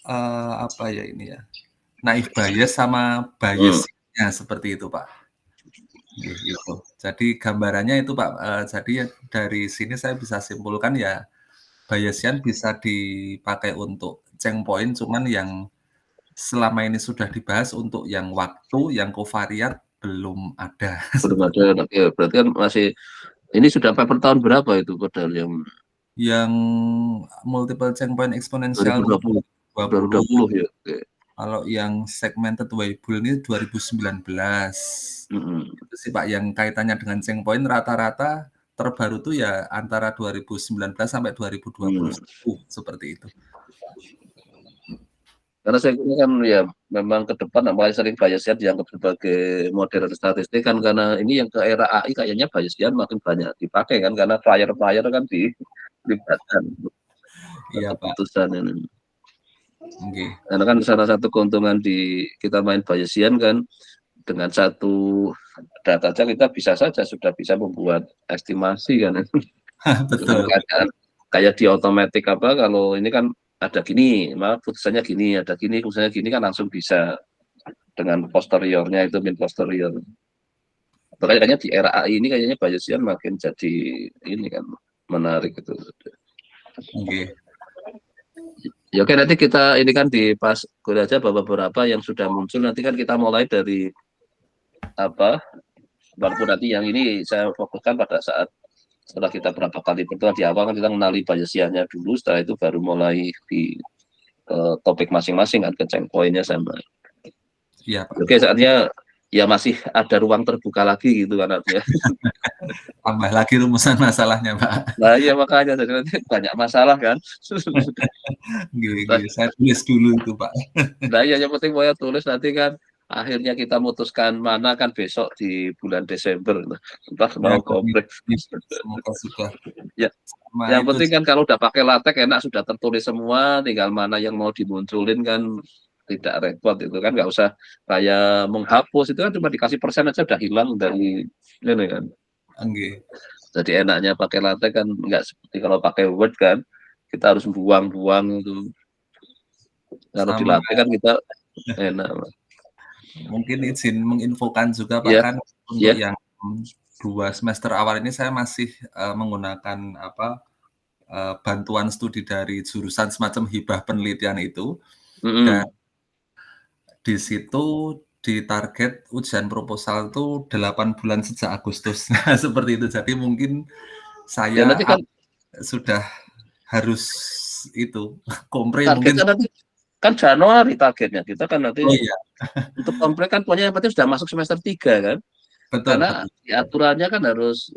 apa ya ini ya, naif bias sama biasnya seperti itu Pak. Gitu. Jadi gambarannya itu Pak. Jadi dari sini saya bisa simpulkan ya Bayesian bisa dipakai untuk checkpoint, cuman yang selama ini sudah dibahas untuk yang waktu, yang kovariat belum ada. Belum ada. Ya, berarti kan masih ini sudah paper tahun berapa itu padahal yang multiple checkpoint eksponensial 2020 ya. Oke. Kalau yang segmented Weibull ini 2019. Itu sih Pak, yang kaitannya dengan checkpoint rata-rata terbaru tuh ya antara 2019 sampai 2020 seperti itu. Karena saya kira kan ya memang ke depan paling sering Bayesian dianggap sebagai model statistik kan, karena ini yang ke era AI kayaknya Bayesian makin banyak dipakai kan, karena flyer-flyer kan dilibatkan keputusan ini. Okay. Karena kan salah satu keuntungan di kita main Bayesian kan, dengan satu data saja kita sudah bisa membuat estimasi kan. Betul. Kayak di otomatik kalau ini kan ada gini, maka putusannya gini, ada gini, putusannya gini kan langsung bisa dengan posteriornya itu min posterior. Kayaknya di era AI ini kayaknya Bayesian makin jadi ini kan menarik itu. Okay. Ya oke, nanti kita ini kan di pas kuliah aja beberapa yang sudah muncul, nanti kan kita mulai dari walaupun nanti yang ini saya fokuskan pada saat setelah kita berapa kali berdoa di awal kan kita mengenali Bayesiannya dulu, setelah itu baru mulai di topik masing-masing kan, ke checkpointnya sama. Iya Pak. Oke, saatnya ya masih ada ruang terbuka lagi gitu kan artinya. Tambah lagi rumusan masalahnya Pak. Nah iya makanya jadi nanti banyak masalah kan. Saya tulis dulu itu Pak. Nah iya yang penting saya tulis, nanti kan akhirnya kita memutuskan mana kan besok di bulan Desember, entah mau kompleks. Semoga sudah. Ya, yang penting kan kalau udah pakai LaTeX enak, sudah tertulis semua, tinggal mana yang mau dimunculin kan tidak repot itu kan, nggak usah kayak menghapus, itu kan cuma dikasih persen aja udah hilang dari ini kan. Jadi enaknya pakai LaTeX kan, nggak seperti kalau pakai Word kan kita harus buang-buang itu. Kalau di LaTeX kan kita enak. Mungkin izin menginfokan juga Pak, kan untuk yang 2 semester awal ini saya masih menggunakan bantuan studi dari jurusan semacam hibah penelitian itu. Dan di situ di target ujian proposal itu 8 bulan sejak Agustus. Seperti itu. Jadi mungkin saya nanti kan sudah harus itu kompre mungkin nanti kan Januari targetnya kita kan nanti. Untuk kompre kan pokoknya yang penting sudah masuk semester 3 kan. Betul. Karena aturannya kan harus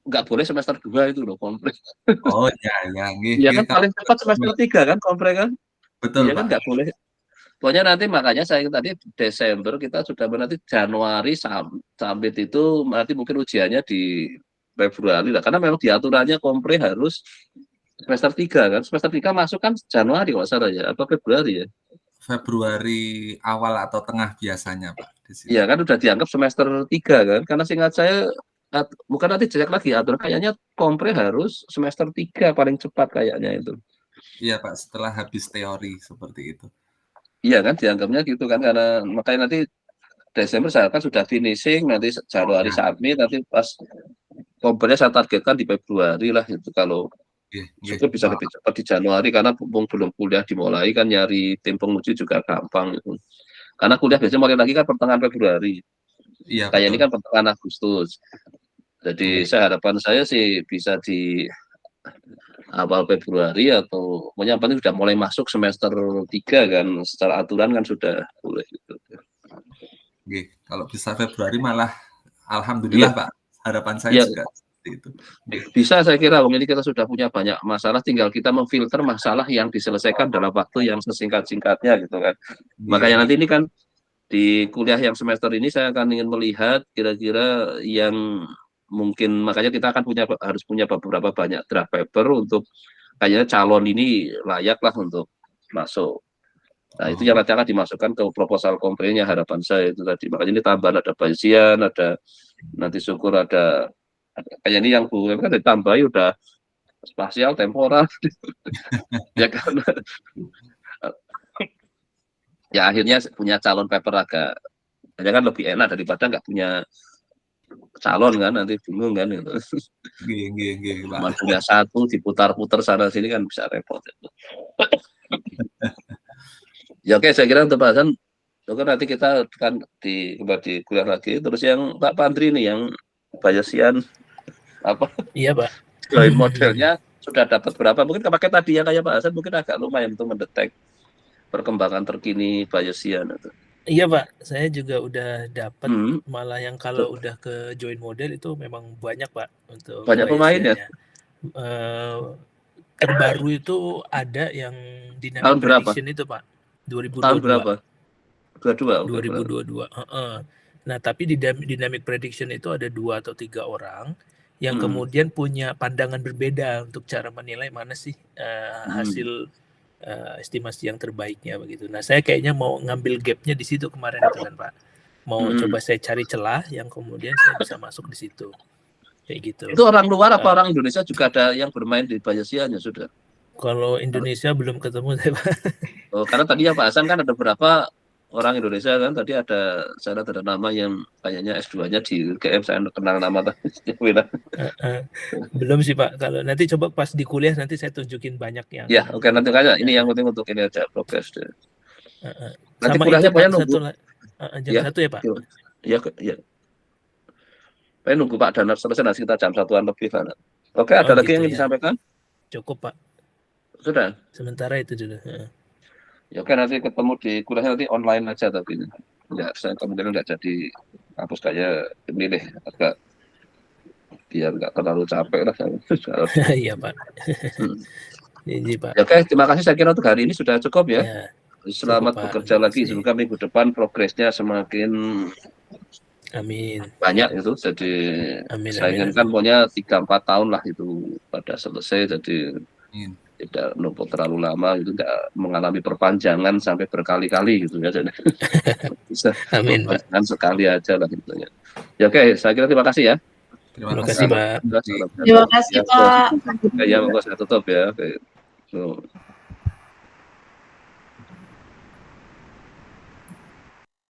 nggak boleh semester 2 itu loh kompre. Oh ya. Ya kan paling cepat semester 3 kan kompre kan. Betul ya kan nggak boleh. Pokoknya nanti makanya saya tadi Desember kita sudah nanti Januari sampai itu nanti mungkin ujiannya di Februari lah, karena memang di aturannya kompre harus semester 3 kan. Semester 3 masuk kan Januari kalau salah ya, apa Februari ya? Februari awal atau tengah biasanya Pak. Iya kan udah dianggap semester 3 kan, karena seingat saya bukan, nanti cek lagi aturan kayaknya kompre harus semester 3 paling cepat kayaknya itu. Iya Pak, setelah habis teori seperti itu. Iya kan dianggapnya gitu kan, karena makanya nanti Desember saya kan sudah finishing, nanti Januari submit, nanti pas komprenya saya targetkan di Februari lah itu, kalau itu bisa lebih cepat di Januari, karena belum kuliah dimulai kan, nyari tim penguji juga gampang itu. Karena kuliah biasanya mulai lagi kan pertengahan Februari. Iya. Kayak ini kan pertengahan Agustus. Jadi harapan saya sih bisa di awal Februari atau pokoknya yang penting sudah mulai masuk semester 3 kan, secara aturan kan sudah boleh gitu. Kalau bisa Februari malah alhamdulillah Pak. Harapan saya juga seperti itu. Bisa saya kira, ini kita sudah punya banyak masalah, tinggal kita memfilter masalah yang diselesaikan dalam waktu yang sesingkat-singkatnya gitu kan. Makanya nanti ini kan di kuliah yang semester ini saya akan ingin melihat kira-kira yang mungkin, makanya kita akan harus punya beberapa banyak draft paper untuk kayaknya calon ini layak lah untuk masuk. Nah itu yang nanti akan dimasukkan ke proposal komprenya, harapan saya itu tadi. Makanya ini tambahan ada Bayesian, ada nanti syukur ada kayak ini yang Bu kan ditambahi udah spasial temporal. Ya kan. Ya akhirnya punya calon paper agak kan lebih enak daripada nggak punya calon kan, nanti bingung kan itu. Cuma punya satu diputar-putar sana sini kan bisa repot. Ya oke, saya kira untuk bahasan Dokter nanti kita kan kembali di kuliah lagi. Terus yang Pak Pandri nih yang Bayesian apa Iya, Pak. join modelnya sudah dapat berapa? Mungkin pakai tadi yang kayak Pak Hasan mungkin agak lumayan untuk mendetek perkembangan terkini Bayesian itu. Iya, Pak. Saya juga udah dapat Hmm. malah yang kalau udah ke join model itu memang banyak, Pak, untuk Banyak pemain ya? Bayesiannya. Terbaru itu ada yang Tahun dynamic berapa? prediction itu, Pak. Tahun 2022. berapa? 22. 2022. Nah, tapi di dynamic prediction itu ada 2 atau 3 orang yang kemudian punya pandangan berbeda untuk cara menilai mana sih hasil estimasi yang terbaiknya begitu. Nah, saya kayaknya mau ngambil gapnya di situ kemarin itu kan, Pak. Mau coba saya cari celah yang kemudian saya bisa masuk di situ. Kayak gitu. Itu orang luar apa orang Indonesia juga ada yang bermain di Bayesian ya sudah? Kalau Indonesia belum ketemu saya, Pak. Oh, karena tadi ya Pak Hasan kan ada beberapa orang Indonesia kan tadi saya lihat ada nama yang kayaknya S2-nya di UGM, saya kenal nama tadi. Belum sih Pak. Kalau nanti coba pas di kuliah nanti saya tunjukin banyak yang. Ya, oke nanti kayaknya ini yang penting untuk ini aja progres deh. Nanti sama kuliahnya itu pokoknya Pak, nunggu. jam 1 ya Pak? Iya. Pokoknya nunggu Pak Danar selesai nanti kita jam 1-an lebih kan. Oke, ada lagi yang ingin disampaikan? Cukup Pak. Sudah. Sementara itu dulu. Ya oke, nanti ketemu di kuliahnya nanti online aja tapi enggak, saya kemungkinan enggak jadi kampus kayak milih agak biar enggak terlalu capek lah. Iya Pak. Jadi Pak. Ya, oke, terima kasih saya kira untuk hari ini sudah cukup ya. Selamat cukup, bekerja lagi. Semoga minggu depan progresnya semakin banyak itu. Jadi saya inginkan pokoknya 3-4 tahun lah itu pada selesai. Jadi tidak numpuk terlalu lama itu, tidak mengalami perpanjangan sampai berkali-kali gitu ya. Jadi bisa perpanjangan sekali aja lah gitu ya. Ya oke, saya kira terima kasih ya. Terima kasih Pak. Terima kasih Pak. Ya, saya tutup ya. Oke. So.